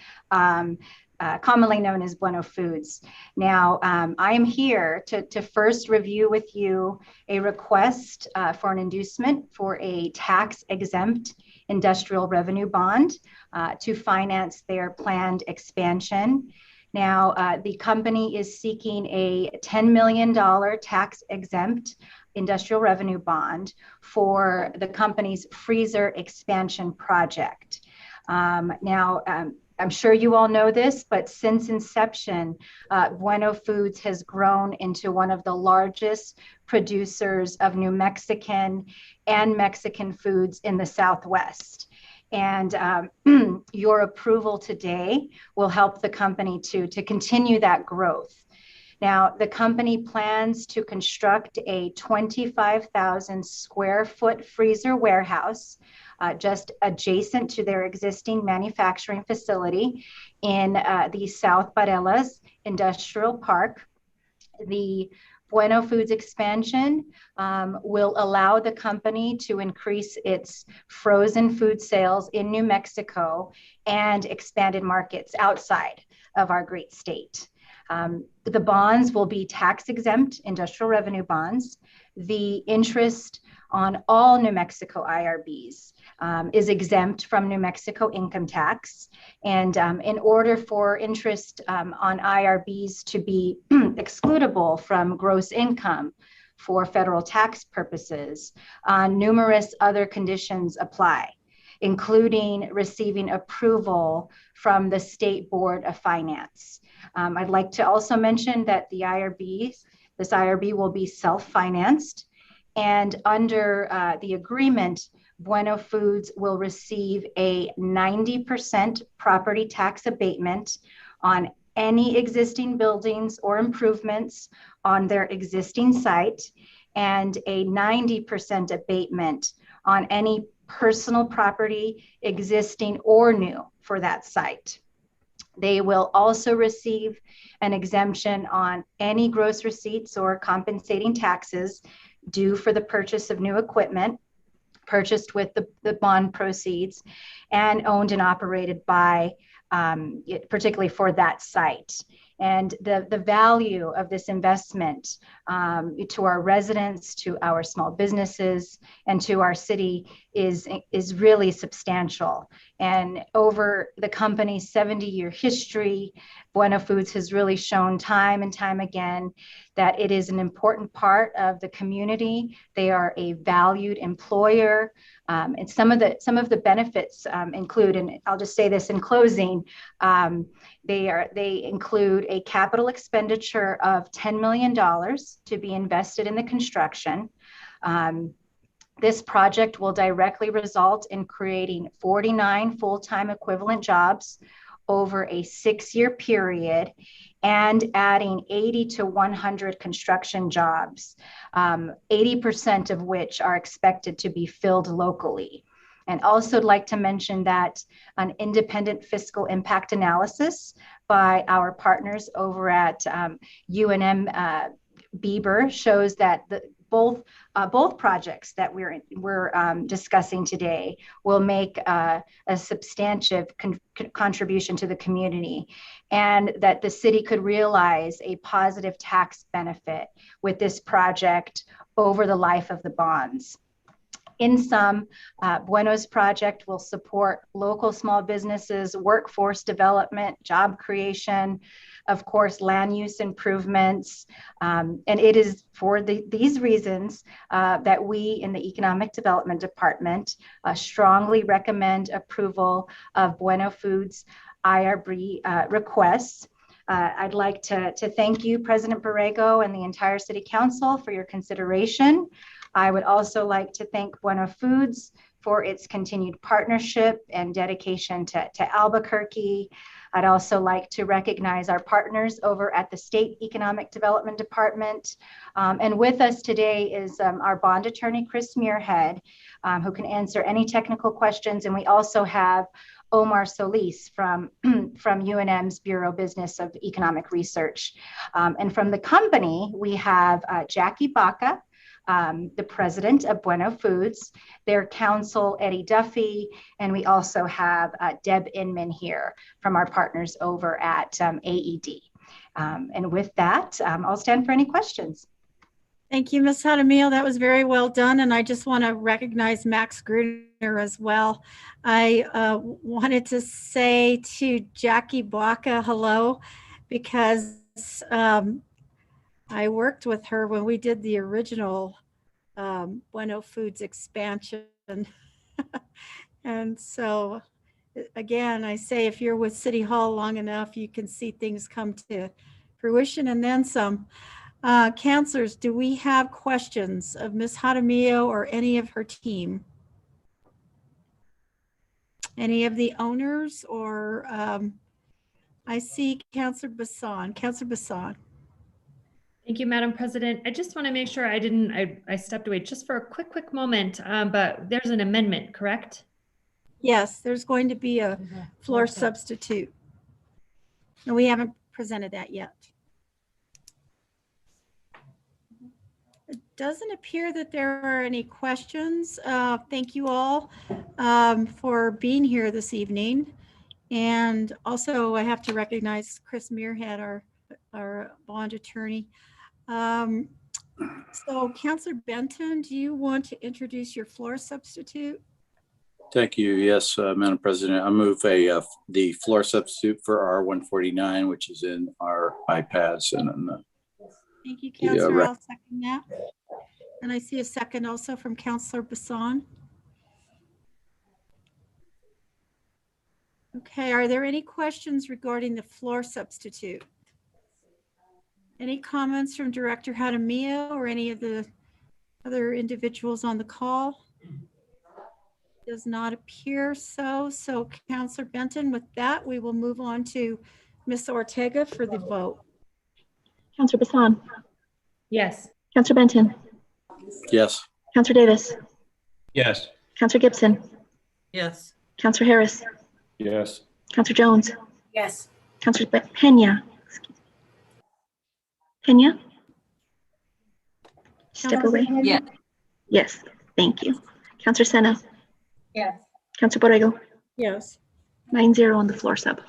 Commonly known as Bueno Foods. Now, I am here to first review with you a request for an inducement for a tax-exempt industrial revenue bond to finance their planned expansion. Now, the company is seeking a $10 million tax-exempt industrial revenue bond for the company's freezer expansion project. I'm sure you all know this, but since inception, Bueno Foods has grown into one of the largest producers of New Mexican and Mexican foods in the Southwest. And your approval today will help the company to continue that growth. Now, the company plans to construct a 25,000 square foot freezer warehouse just adjacent to their existing manufacturing facility in the South Barelas Industrial Park. The Bueno Foods expansion will allow the company to increase its frozen food sales in New Mexico and expanded markets outside of our great state. The bonds will be tax-exempt industrial revenue bonds. The interest on all New Mexico IRBs is exempt from New Mexico income tax. And in order for interest on IRBs to be excludable from gross income for federal tax purposes, numerous other conditions apply, including receiving approval from the State Board of Finance. I'd like to also mention that this IRB will be self-financed, and under the agreement, Bueno Foods will receive a 90% property tax abatement on any existing buildings or improvements on their existing site, and a 90% abatement on any personal property, existing or new, for that site. They will also receive an exemption on any gross receipts or compensating taxes due for the purchase of new equipment purchased with the bond proceeds and owned and operated by, particularly for that site. And the value of this investment to our residents, to our small businesses, and to our city is really substantial. And over the company's 70-year history, Bueno Foods has really shown time and time again that it is an important part of the community. They are a valued employer. And some of the benefits include, and I'll just say this in closing, they include a capital expenditure of $10 million to be invested in the construction. This project will directly result in creating 49 full-time equivalent jobs over a 6-year period and adding 80 to 100 construction jobs, 80% of which are expected to be filled locally. And also like to mention that an independent fiscal impact analysis by our partners over at UNM Bieber shows that both projects that we're discussing today will make a substantive contribution to the community, and that the city could realize a positive tax benefit with this project over the life of the bonds. In sum, Bueno's project will support local small businesses, workforce development, job creation, of course, land use improvements. And it is for these reasons that we in the Economic Development Department strongly recommend approval of Bueno Foods IRB requests. I'd like to thank you, President Borrego, and the entire City Council for your consideration. I would also like to thank Bueno Foods for its continued partnership and dedication to Albuquerque. I'd also like to recognize our partners over at the State Economic Development Department. And with us today is our bond attorney, Chris Muirhead, who can answer any technical questions. And we also have Omar Solis from UNM's Bureau Business of Economic Research. And from the company, we have Jackie Baca, the president of Bueno Foods, their counsel, Eddie Duffy, and we also have Deb Inman here from our partners over at AED. And with that, I'll stand for any questions. Thank you, Ms. Jaramillo. That was very well done. And I just want to recognize Max Gruner as well. I wanted to say to Jackie Baca, hello, because I worked with her when we did the original Bueno Foods expansion. And so, again, I say if you're with City Hall long enough, you can see things come to fruition and then some. Councilors, do we have questions of Ms. Jaramillo or any of her team? Any of the owners or I see Councilor Bassan. Councilor Bassan. Thank you, Madam President. I just want to make sure I stepped away just for a quick moment, but there's an amendment, correct? Yes, there's going to be a floor substitute. And we haven't presented that yet. It doesn't appear that there are any questions. Thank you all for being here this evening. And also I have to recognize Chris Muirhead, our bond attorney. So Councilor Benton, do you want to introduce your floor substitute? Thank you. Yes, Madam President, I move the floor substitute for R149, which is in our iPads and in the. Thank you, Councilor. I'll second that. And I see a second also from Councilor Bassan. Okay, are there any questions regarding the floor substitute? Any comments from Director Jaramillo or any of the other individuals on the call? Does not appear so. So Councilor Benton, with that, we will move on to Ms. Ortega for the vote. Councilor Bassan. Yes. Councilor Benton. Yes. Councilor Davis. Yes. Councilor Gibson. Yes. Councilor Harris. Yes. Councilor Jones. Yes. Councilor Pena. Pena? Step away. Yes. Yes, thank you. Councilor Sena. Yes. Councilor Borrego. Yes. 9-0 on the floor sub.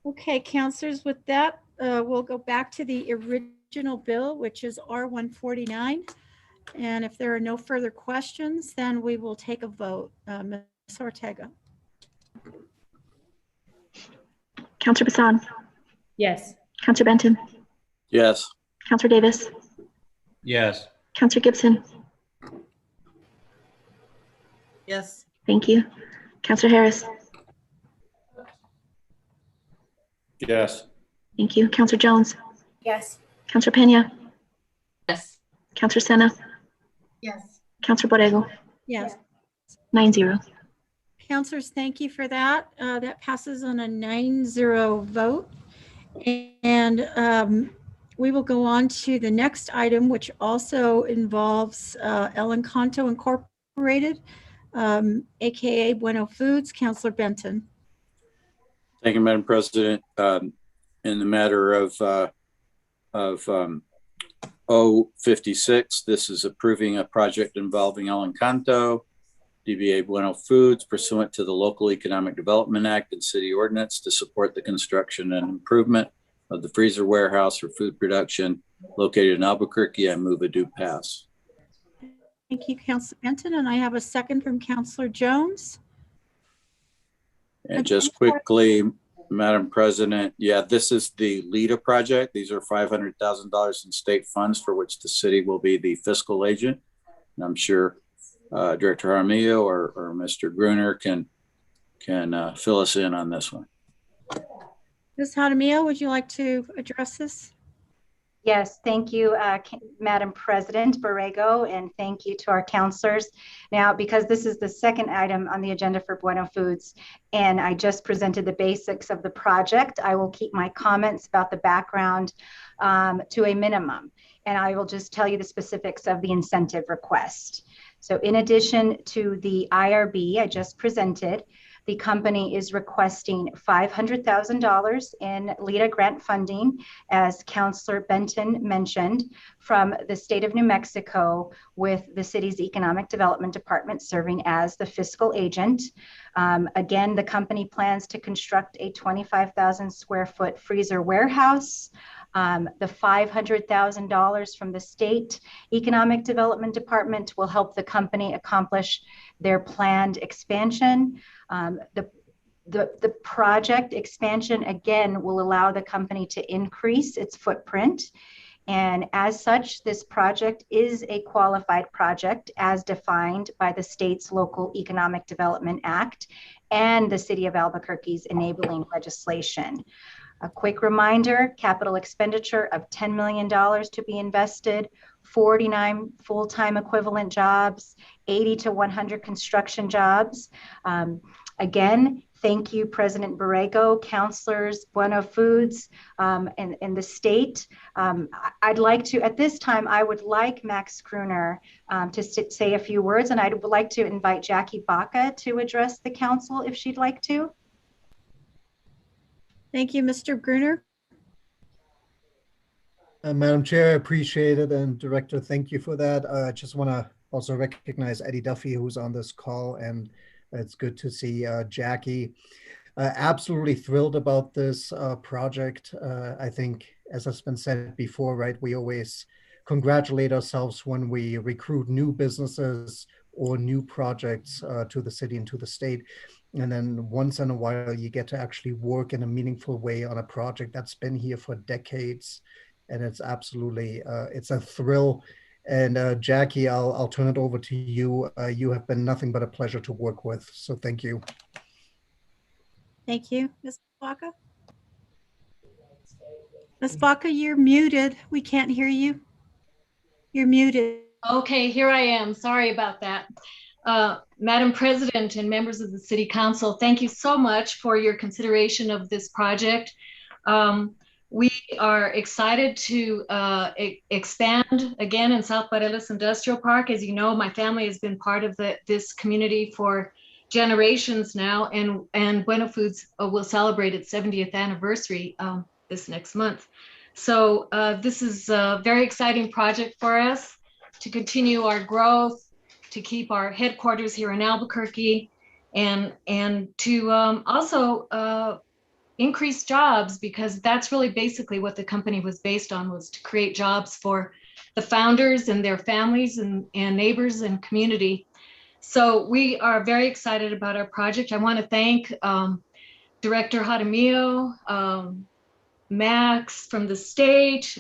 Okay, councilors, with that, we'll go back to the original bill, which is R149. And if there are no further questions, then we will take a vote. Ms. Ortega. Councilor Bassan. Yes. Councilor Benton. Yes. Councilor Davis. Yes. Councilor Gibson. Yes. Thank you. Councilor Harris. Yes. Thank you. Councilor Jones. Yes. Councilor Pena. Yes. Councilor Sena. Yes. Councilor Borrego. Yes. 9-0. Counselors, thank you for that. That passes on a 9-0 vote. And we will go on to the next item, which also involves El Encanto Incorporated, AKA Bueno Foods. Counselor Benton. Thank you, Madam President. In the matter of 056, this is approving a project involving El Encanto, DBA Bueno Foods, pursuant to the Local Economic Development Act and City Ordinance to support the construction and improvement of the freezer warehouse for food production located in Albuquerque. I move a do pass. Thank you, Councilor Benton. And I have a second from Councilor Jones. And just quickly, Madam President, yeah, this is the LEDA project. These are $500,000 in state funds for which the city will be the fiscal agent. And I'm sure Director Jaramillo or Mr. Gruner can fill us in on this one. Ms. Jaramillo, would you like to address this? Yes, thank you, Madam President Borrego, and thank you to our counselors. Now, because this is the second item on the agenda for Bueno Foods, and I just presented the basics of the project, I will keep my comments about the background to a minimum, and I will just tell you the specifics of the incentive request. So in addition to the IRB I just presented, the company is requesting $500,000 in LEDA grant funding, as Councilor Benton mentioned, from the state of New Mexico, with the city's Economic Development Department serving as the fiscal agent. Again, the company plans to construct a 25,000 square foot freezer warehouse. The $500,000 from the state Economic Development Department will help the company accomplish their planned expansion. The project expansion, again, will allow the company to increase its footprint. And as such, this project is a qualified project as defined by the state's Local Economic Development Act and the City of Albuquerque's enabling legislation. A quick reminder, capital expenditure of $10 million to be invested, 49 full-time equivalent jobs, 80 to 100 construction jobs. Again, thank you, President Borrego, counselors, Bueno Foods, and the state. I'd like to, at this time, I would like Max Gruner to say a few words, and I would like to invite Jackie Baca to address the council if she'd like to. Thank you, Mr. Gruner. Madam Chair, I appreciate it. And Director, thank you for that. I just want to also recognize Eddie Duffy, who's on this call, and it's good to see Jackie. Absolutely thrilled about this project. I think, as has been said before, right, we always congratulate ourselves when we recruit new businesses or new projects to the city and to the state. And then once in a while, you get to actually work in a meaningful way on a project that's been here for decades. And it's absolutely, it's a thrill. And Jackie, I'll turn it over to you. You have been nothing but a pleasure to work with. So thank you. Thank you, Ms. Baca. Ms. Baca, you're muted. We can't hear you. You're muted. Okay, here I am. Sorry about that. Madam President and members of the City Council, thank you so much for your consideration of this project. We are excited to expand again in South Morelos Industrial Park. As you know, my family has been part of this community for generations now, and Bueno Foods will celebrate its 70th anniversary this next month. So this is a very exciting project for us to continue our growth, to keep our headquarters here in Albuquerque, and to also increase jobs, because that's really basically what the company was based on, was to create jobs for the founders and their families and neighbors and community. So we are very excited about our project. I want to thank Director Jaramillo, Max from the state,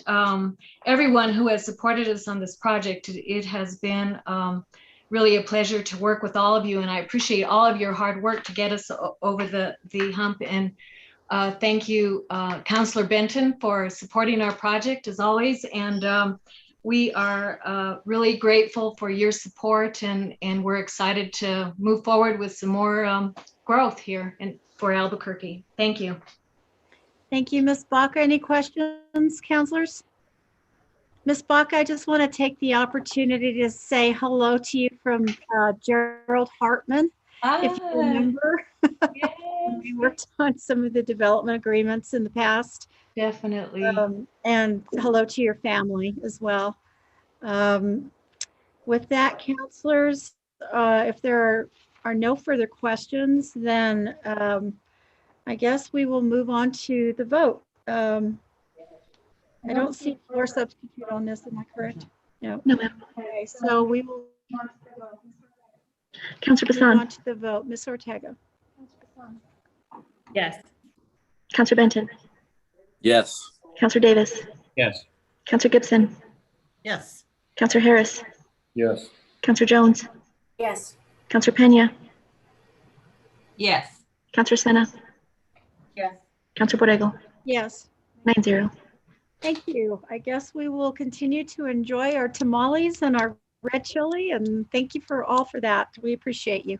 everyone who has supported us on this project. It has been really a pleasure to work with all of you, and I appreciate all of your hard work to get us over the hump. And thank you, Councilor Benton, for supporting our project as always. And We are really grateful for your support, and we're excited to move forward with some more growth here for Albuquerque. Thank you. Thank you, Ms. Baca. Any questions, counselors? Ms. Baca, I just want to take the opportunity to say hello to you from Gerald Hartman. If you remember, Yes. we worked on some of the development agreements in the past. Definitely. And hello to your family as well. With that, counselors, if there are no further questions, then I guess we will move on to the vote. I don't see floor substitute on this, am I correct? No. No, ma'am. Okay, so we will Councillor move on Bassan. to the vote. Ms. Ortega. Yes. Councillor Benton. Yes. Councillor Davis. Yes. Councillor Gibson. Yes. Councillor Harris. Yes. Councillor Jones. Yes. Councillor Pena. Yes. Councillor Sena. Yes. Councillor Borrego. Yes. 9-0. Thank you. I guess we will continue to enjoy our tamales and our red chili, and thank you for all for that. We appreciate you.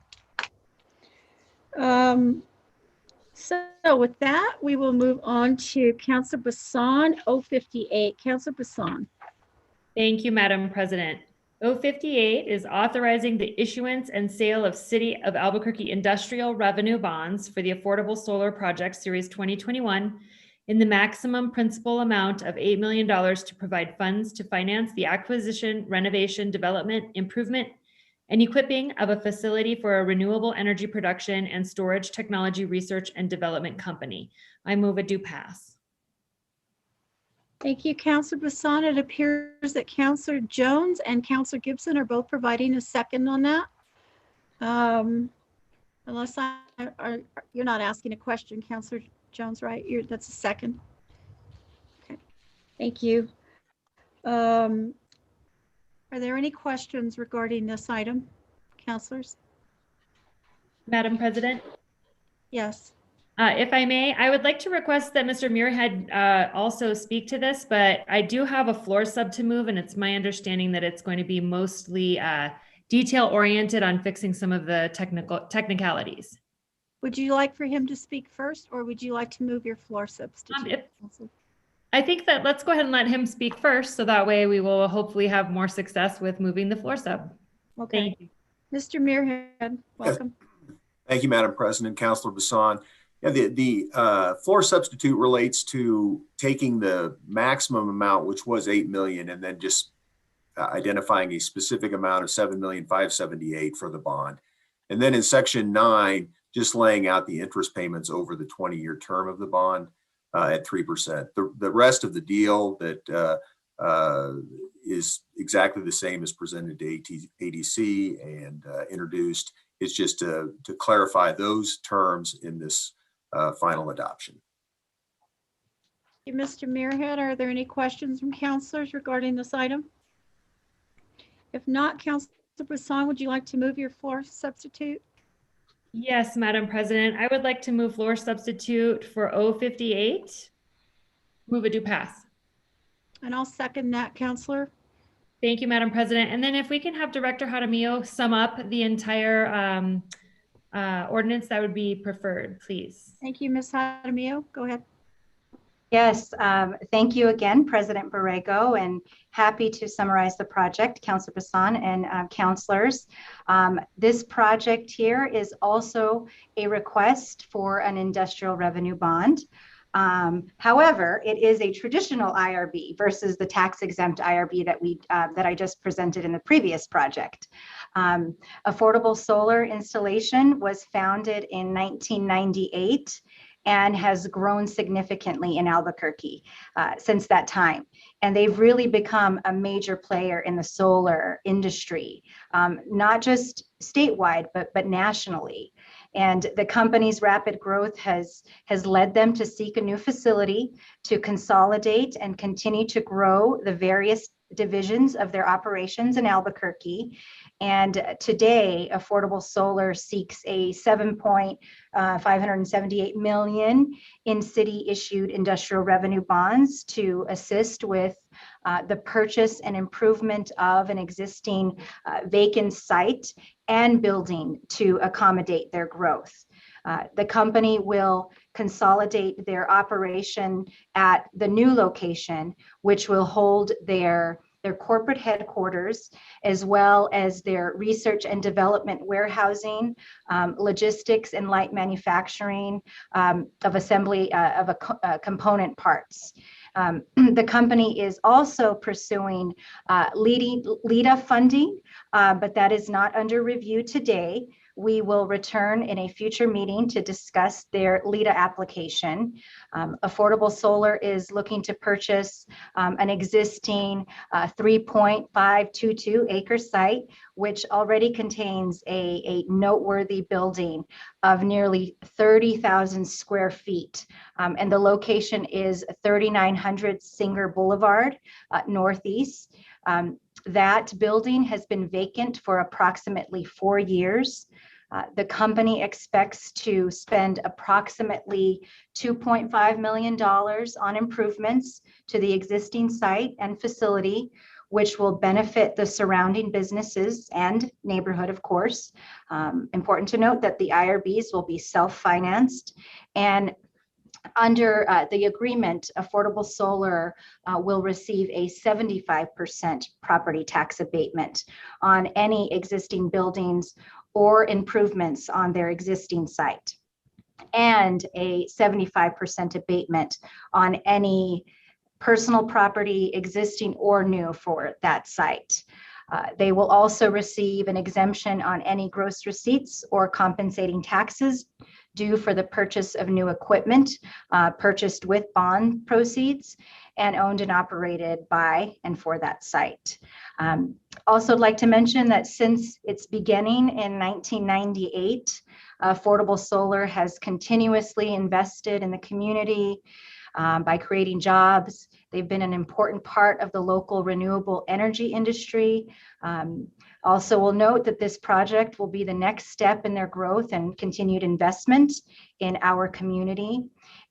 So with that, we will move on to Councilor Bassan, 058. Councilor Bassan. Thank you, Madam President. 058 is authorizing the issuance and sale of City of Albuquerque industrial revenue bonds for the Affordable Solar Project Series 2021 in the maximum principal amount of $8 million to provide funds to finance the acquisition, renovation, development, improvement, and equipping of a facility for a renewable energy production and storage technology research and development company. I move a do pass. Thank you, Councilor Bassan. It appears that Councilor Jones and Councilor Gibson are both providing a second on that. Unless you're not asking a question, Councilor Jones, right? That's a second. Okay, thank you. Are there any questions regarding this item, councilors? Madam President? Yes. If I may, I would like to request that Mr. Muirhead also speak to this, but I do have a floor sub to move, and it's my understanding that it's going to be mostly detail oriented on fixing some of the technicalities. Would you like for him to speak first, or would you like to move your floor substitute? I think that let's go ahead and let him speak first, so that way we will hopefully have more success with moving the floor sub. Okay. Thank you. Mr. Muirhead, welcome. Thank you, Madam President. Councilor Bassan. Yeah, the floor substitute relates to taking the maximum amount, which was $8 million, and then just identifying a specific amount of $7,578,000 for the bond. And then in section 9, just laying out the interest payments over the 20-year term of the bond at 3%. The rest of the deal that is exactly the same as presented to ADC and introduced. It's just to clarify those terms in this final adoption. Mr. Muirhead, are there any questions from councilors regarding this item? If not, Councilor Bassan, would you like to move your floor substitute? Yes, Madam President. I would like to move floor substitute for 058. Move a do pass. And I'll second that, Councilor. Thank you, Madam President. And then if we can have Director Jaramillo sum up the entire ordinance, that would be preferred, please. Thank you, Ms. Jaramillo. Go ahead. Yes, thank you again, President Borrego, and happy to summarize the project, Councilor Bassan and councilors. This project here is also a request for an industrial revenue bond. However, it is a traditional IRB versus the tax-exempt IRB that I just presented in the previous project. Affordable Solar Installation was founded in 1998 and has grown significantly in Albuquerque since that time. And they've really become a major player in the solar industry, not just statewide, but nationally. And the company's rapid growth has led them to seek a new facility to consolidate and continue to grow the various divisions of their operations in Albuquerque. And today, Affordable Solar seeks a $7.578 million in city issued industrial revenue bonds to assist with the purchase and improvement of an existing vacant site and building to accommodate their growth. The company will consolidate their operation at the new location, which will hold their corporate headquarters, as well as their research and development warehousing, logistics and light manufacturing of assembly of component parts. The company is also pursuing LIDA funding, but that is not under review today. We will return in a future meeting to discuss their LIDA application. Affordable Solar is looking to purchase an existing 3.522 acre site, which already contains a noteworthy building of nearly 30,000 square feet. And the location is 3900 Singer Boulevard, Northeast. That building has been vacant for approximately 4 years. The company expects to spend approximately $2.5 million on improvements to the existing site and facility, which will benefit the surrounding businesses and neighborhood, of course. Important to note that the IRBs will be self-financed, and under the agreement, Affordable Solar will receive a 75% property tax abatement on any existing buildings or improvements on their existing site, and a 75% abatement on any personal property, existing or new, for that site. They will also receive an exemption on any gross receipts or compensating taxes due for the purchase of new equipment purchased with bond proceeds and owned and operated by and for that site. Also, I'd like to mention that since its beginning in 1998, Affordable Solar has continuously invested in the community by creating jobs. They've been an important part of the local renewable energy industry. Also, we'll note that this project will be the next step in their growth and continued investment in our community.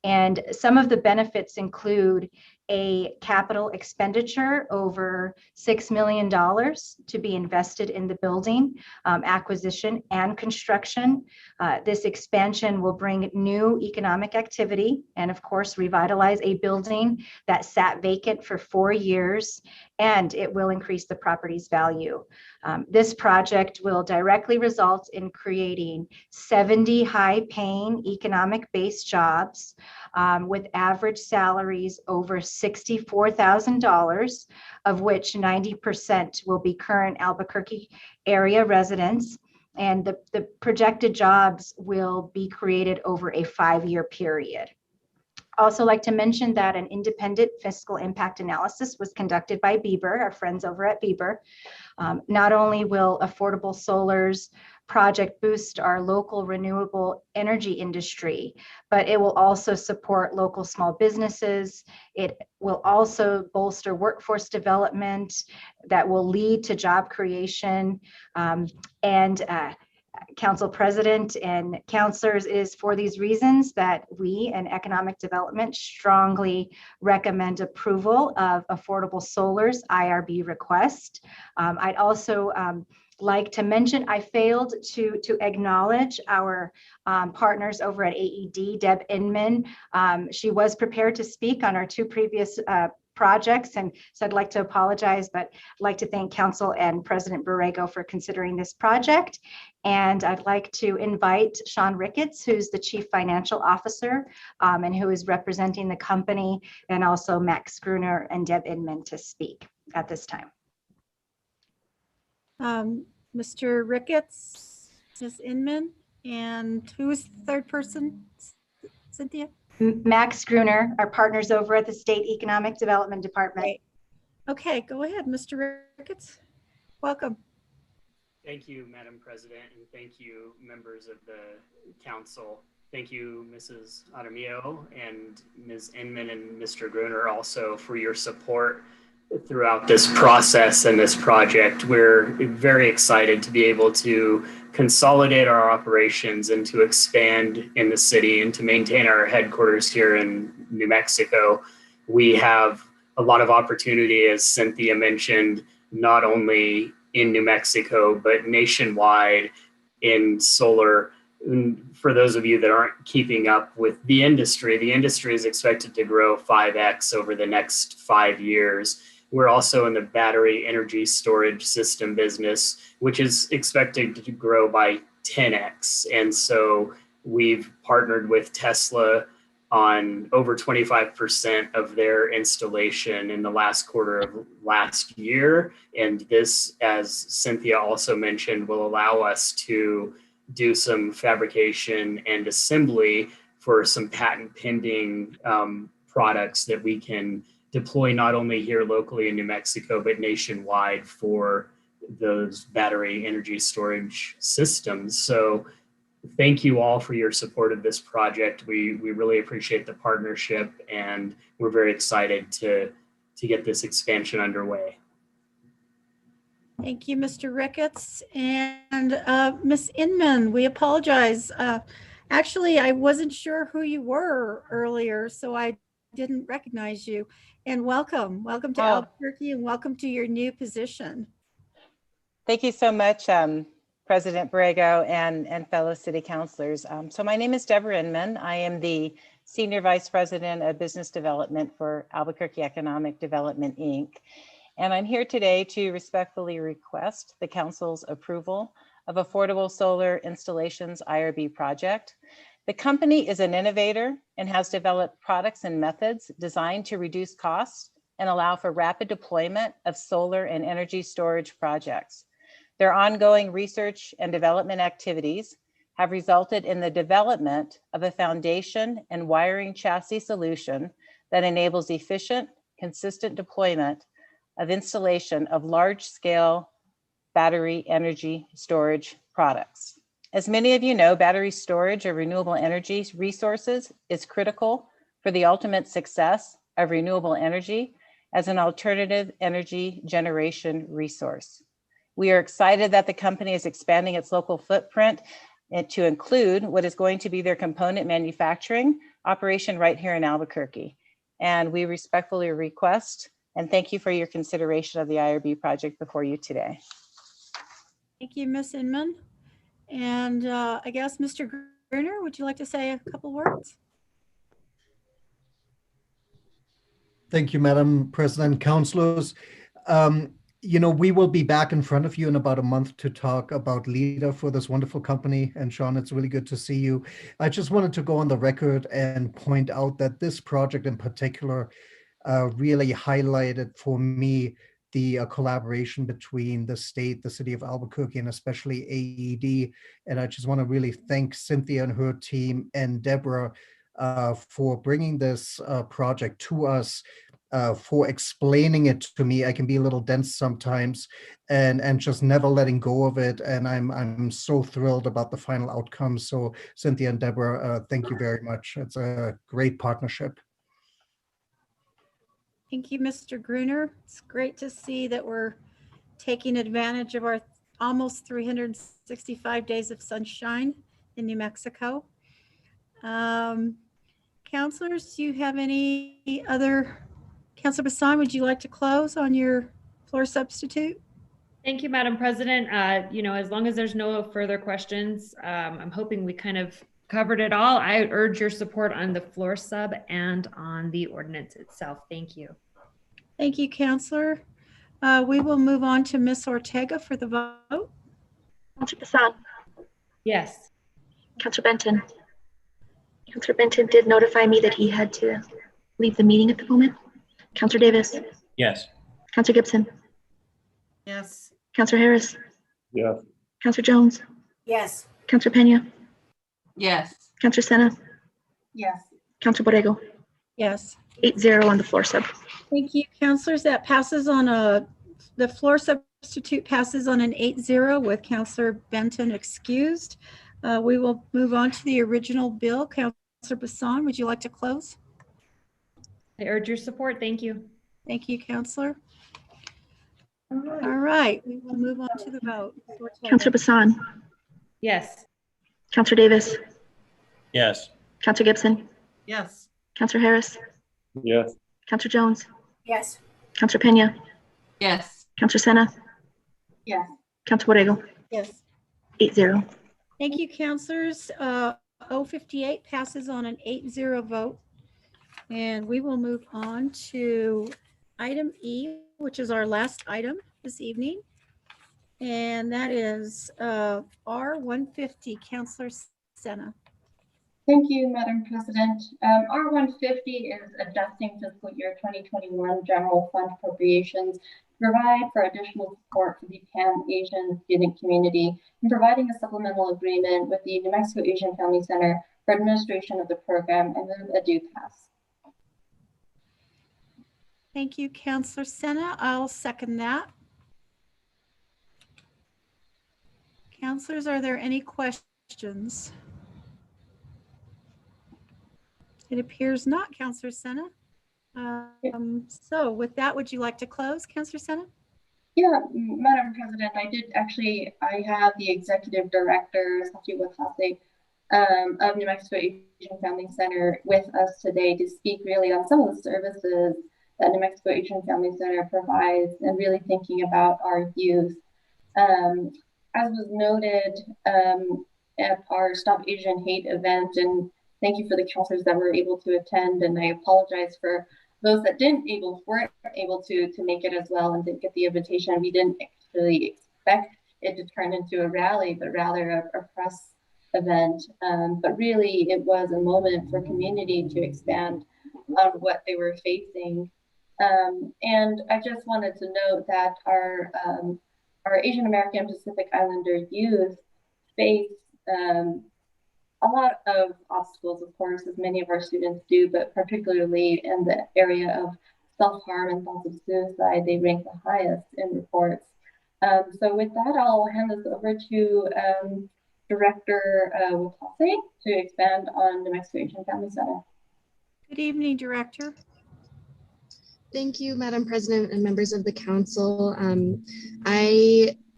And some of the benefits include a capital expenditure over $6 million to be invested in the building, acquisition and construction. This expansion will bring new economic activity and, of course, revitalize a building that sat vacant for 4 years, and it will increase the property's value. This project will directly result in creating 70 high-paying economic-based jobs with average salaries over $64,000, of which 90% will be current Albuquerque area residents. And the projected jobs will be created over a 5-year period. Also like to mention that an independent fiscal impact analysis was conducted by Bieber, our friends over at Bieber. Not only will Affordable Solar's project boost our local renewable energy industry, but it will also support local small businesses. It will also bolster workforce development that will lead to job creation. Council President and councilors, it is for these reasons that we in Economic Development strongly recommend approval of Affordable Solar's IRB request. I'd also like to mention, I failed to acknowledge our partners over at AED, Deb Inman. She was prepared to speak on our 2 previous projects, and so I'd like to apologize, but I'd like to thank Council and President Borrego for considering this project. And I'd like to invite Sean Ricketts, who's the Chief Financial Officer and who is representing the company, and also Max Gruner and Deb Inman to speak at this time. Mr. Ricketts, Ms. Inman, and who is the third person? Cynthia? Max Gruner, our partners over at the State Economic Development Department. Great. Okay, go ahead, Mr. Ricketts. Welcome. Thank you, Madam President, and thank you, members of the council. Thank you, Mrs. Adamio and Ms. Inman and Mr. Gruner also for your support throughout this process and this project. We're very excited to be able to consolidate our operations and to expand in the city and to maintain our headquarters here in New Mexico. We have a lot of opportunity, as Cynthia mentioned, not only in New Mexico, but nationwide in solar. And for those of you that aren't keeping up with the industry is expected to grow 5x over the next 5 years. We're also in the battery energy storage system business, which is expected to grow by 10x. And so we've partnered with Tesla on over 25% of their installation in the last quarter of last year. And this, as Cynthia also mentioned, will allow us to do some fabrication and assembly for some patent pending products that we can deploy not only here locally in New Mexico, but nationwide for those battery energy storage systems. So thank you all for your support of this project. We really appreciate the partnership, and we're very excited to get this expansion underway. Thank you, Mr. Ricketts. And Ms. Inman, we apologize. Actually, I wasn't sure who you were earlier, so I didn't recognize you. And welcome. Welcome to Albuquerque, and welcome to your new position. Thank you so much, President Borrego and fellow city councilors. So my name is Deborah Inman. I am the Senior Vice President of Business Development for Albuquerque Economic Development, Inc. And I'm here today to respectfully request the council's approval of Affordable Solar Installations IRB project. The company is an innovator and has developed products and methods designed to reduce costs and allow for rapid deployment of solar and energy storage projects. Their ongoing research and development activities have resulted in the development of a foundation and wiring chassis solution that enables efficient, consistent deployment of installation of large-scale battery energy storage products. As many of you know, battery storage of renewable energy resources is critical for the ultimate success of renewable energy as an alternative energy generation resource. We are excited that the company is expanding its local footprint and to include what is going to be their component manufacturing operation right here in Albuquerque. And we respectfully request and thank you for your consideration of the IRB project before you today. Thank you, Ms. Inman. And I guess Mr. Gruner, would you like to say a couple words? Thank you, Madam President, councilors. You know, we will be back in front of you in about a month to talk about LEADER for this wonderful company. And Sean, it's really good to see you. I just wanted to go on the record and point out that this project in particular really highlighted for me the collaboration between the state, the city of Albuquerque, and especially AED. And I just want to really thank Cynthia and her team and Deborah for bringing this project to us, for explaining it to me. I can be a little dense sometimes, and just never letting go of it. And I'm so thrilled about the final outcome. So Cynthia and Deborah, thank you very much. It's a great partnership. Thank you, Mr. Gruner. It's great to see that we're taking advantage of our almost 365 days of sunshine in New Mexico. Councilors, do you have any other? Councilor Bassan, would you like to close on your floor substitute? Thank you, Madam President. You know, as long as there's no further questions, I'm hoping we kind of covered it all. I urge your support on the floor sub and on the ordinance itself. Thank you. Thank you, Councilor. We will move on to Ms. Ortega for the vote. Councilor Bassan. Yes. Councilor Benton. Councilor Benton did notify me that he had to leave the meeting at the moment. Councilor Davis. Yes. Councilor Gibson. Yes. Councilor Harris. Yes. Councilor Jones. Yes. Councilor Pena. Yes. Councilor Sena. Yes. Councilor Borrego. Yes. 8-0 on the floor sub. Thank you, councilors. That passes on the floor substitute passes on an 8-0 with Councilor Benton excused. We will move on to the original bill. Councilor Bassan, would you like to close? I urge your support. Thank you. Thank you, Councilor. All right, we will move on to the vote. Counselor Bassan, Yes. Counselor Davis, Yes. Counselor Gibson, Yes. Counselor Harris, Yes. Counselor Jones, Yes. Counselor Pena, Yes. Counselor Sena, Yes. Counselor Borrego, Yes. 8-0. Thank you, counselors. 058 passes on an 8-0 vote. And we will move on to item E, which is our last item this evening. And that is R150, Counselor Sena. Thank you, Madam President. R150 is adjusting fiscal year 2021 general fund appropriations to provide for additional support for the Pan-Asian student community and providing a supplemental agreement with the New Mexico Asian Family Center for administration of the program, and move a due pass. Thank you, Counselor Sena. I'll second that. Counselors, are there any questions? It appears not, Counselor Sena. So with that, would you like to close, Counselor Sena? Yeah, Madam President, I have the Executive Director, Sachi Watase, of New Mexico Asian Family Center with us today to speak really on some of the services that New Mexico Asian Family Center provides and really thinking about our youth. As was noted at our Stop Asian Hate event, and thank you for the counselors that were able to attend, and I apologize for those that weren't able to make it as well and didn't get the invitation. We didn't actually expect it to turn into a rally, but rather a press event. But really, it was a moment for community to expand on what they were facing. And I just wanted to note that our Asian American Pacific Islander youth face a lot of obstacles, of course, as many of our students do, but particularly in the area of self-harm and thoughts of suicide, they rank the highest in reports. So with that, I'll hand this over to Director Watase to expand on New Mexico Asian Family Center. Good evening, Director. Thank you, Madam President and members of the council.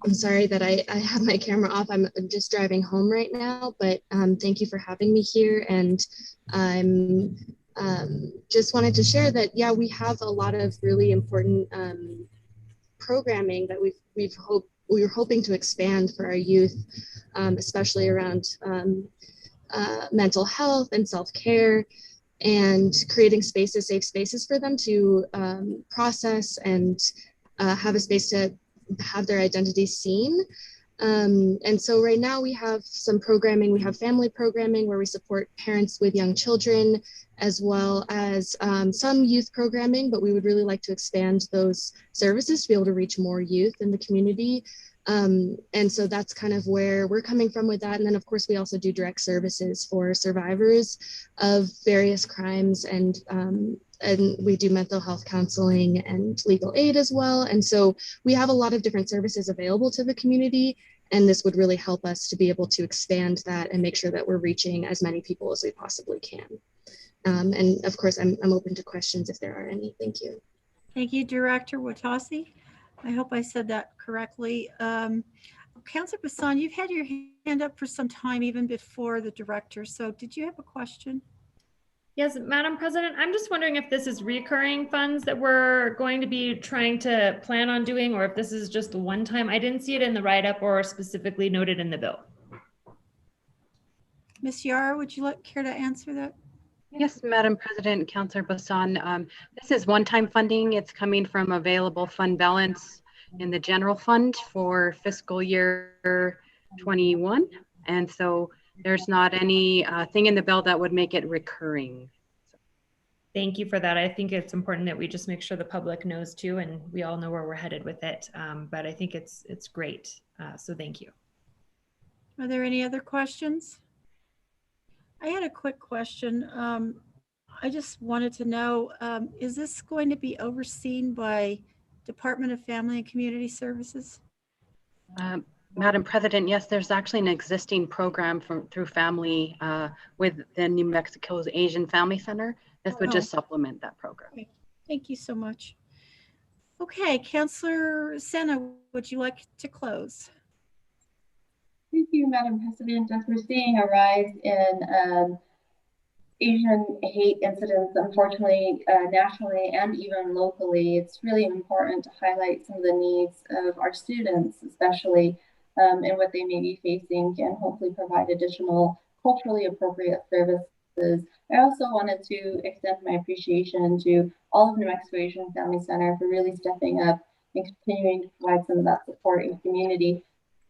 I'm sorry that I have my camera off. I'm just driving home right now, but thank you for having me here. And I'm just wanted to share that, yeah, we have a lot of really important programming that we were hoping to expand for our youth, especially around mental health and self-care, and creating spaces, safe spaces for them to process and have a space to have their identity seen. And so right now we have some programming. We have family programming where we support parents with young children, as well as some youth programming, but we would really like to expand those services to be able to reach more youth in the community. And so that's kind of where we're coming from with that. And then of course, we also do direct services for survivors of various crimes, and we do mental health counseling and legal aid as well. And so we have a lot of different services available to the community, and this would really help us to be able to expand that and make sure that we're reaching as many people as we possibly can. And of course, I'm open to questions if there are any. Thank you. Thank you, Director Watase. I hope I said that correctly. Councilor Bassan, you've had your hand up for some time, even before the director. So did you have a question? Yes, Madam President, I'm just wondering if this is recurring funds that we're going to be trying to plan on doing, or if this is just one time. I didn't see it in the write-up or specifically noted in the bill. Ms. Yara, would you care to answer that? Yes, Madam President, Councilor Bassan. This is one-time funding. It's coming from available fund balance in the general fund for fiscal year 21. And so there's not any thing in the bill that would make it recurring. Thank you for that. I think it's important that we just make sure the public knows too, and we all know where we're headed with it. But I think it's great. So thank you. Are there any other questions? I had a quick question. I just wanted to know, is this going to be overseen by Department of Family and Community Services? Madam President, yes, there's actually an existing program through family with the New Mexico's Asian Family Center. This would just supplement that program. Okay. Thank you so much. Okay, Councillor Sena, would you like to close? Thank you, Madam President. As we're seeing a rise in Asian hate incidents, unfortunately, nationally and even locally, it's really important to highlight some of the needs of our students, especially and what they may be facing, and hopefully provide additional culturally appropriate services. I also wanted to extend my appreciation to all of New Mexico Asian Family Center for really stepping up and continuing to provide some of that support in community,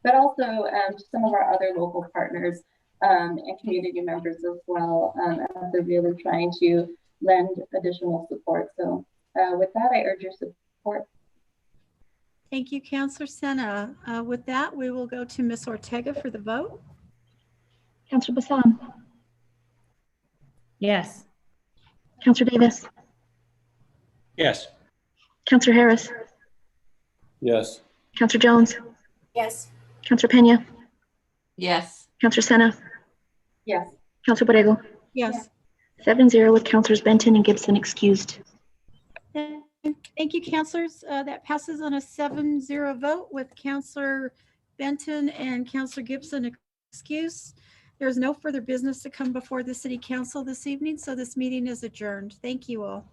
but also to some of our other local partners and community members as well, as they're really trying to lend additional support. So with that, I urge your support. Thank you, Councillor Sena. With that, we will go to Ms. Ortega for the vote. Councillor Bassan, Yes. Councillor Davis, Yes. Councillor Harris, Yes. Councillor Jones, Yes. Councillor Pena, Yes. Councillor Sena, Yes. Councillor Borrego. Yes. 7-0 with Councillors Benton and Gibson excused. Thank you, councillors. That passes on a 7-0 vote with Councillor Benton and Councillor Gibson excused. There is no further business to come before the City Council this evening, so this meeting is adjourned. Thank you all.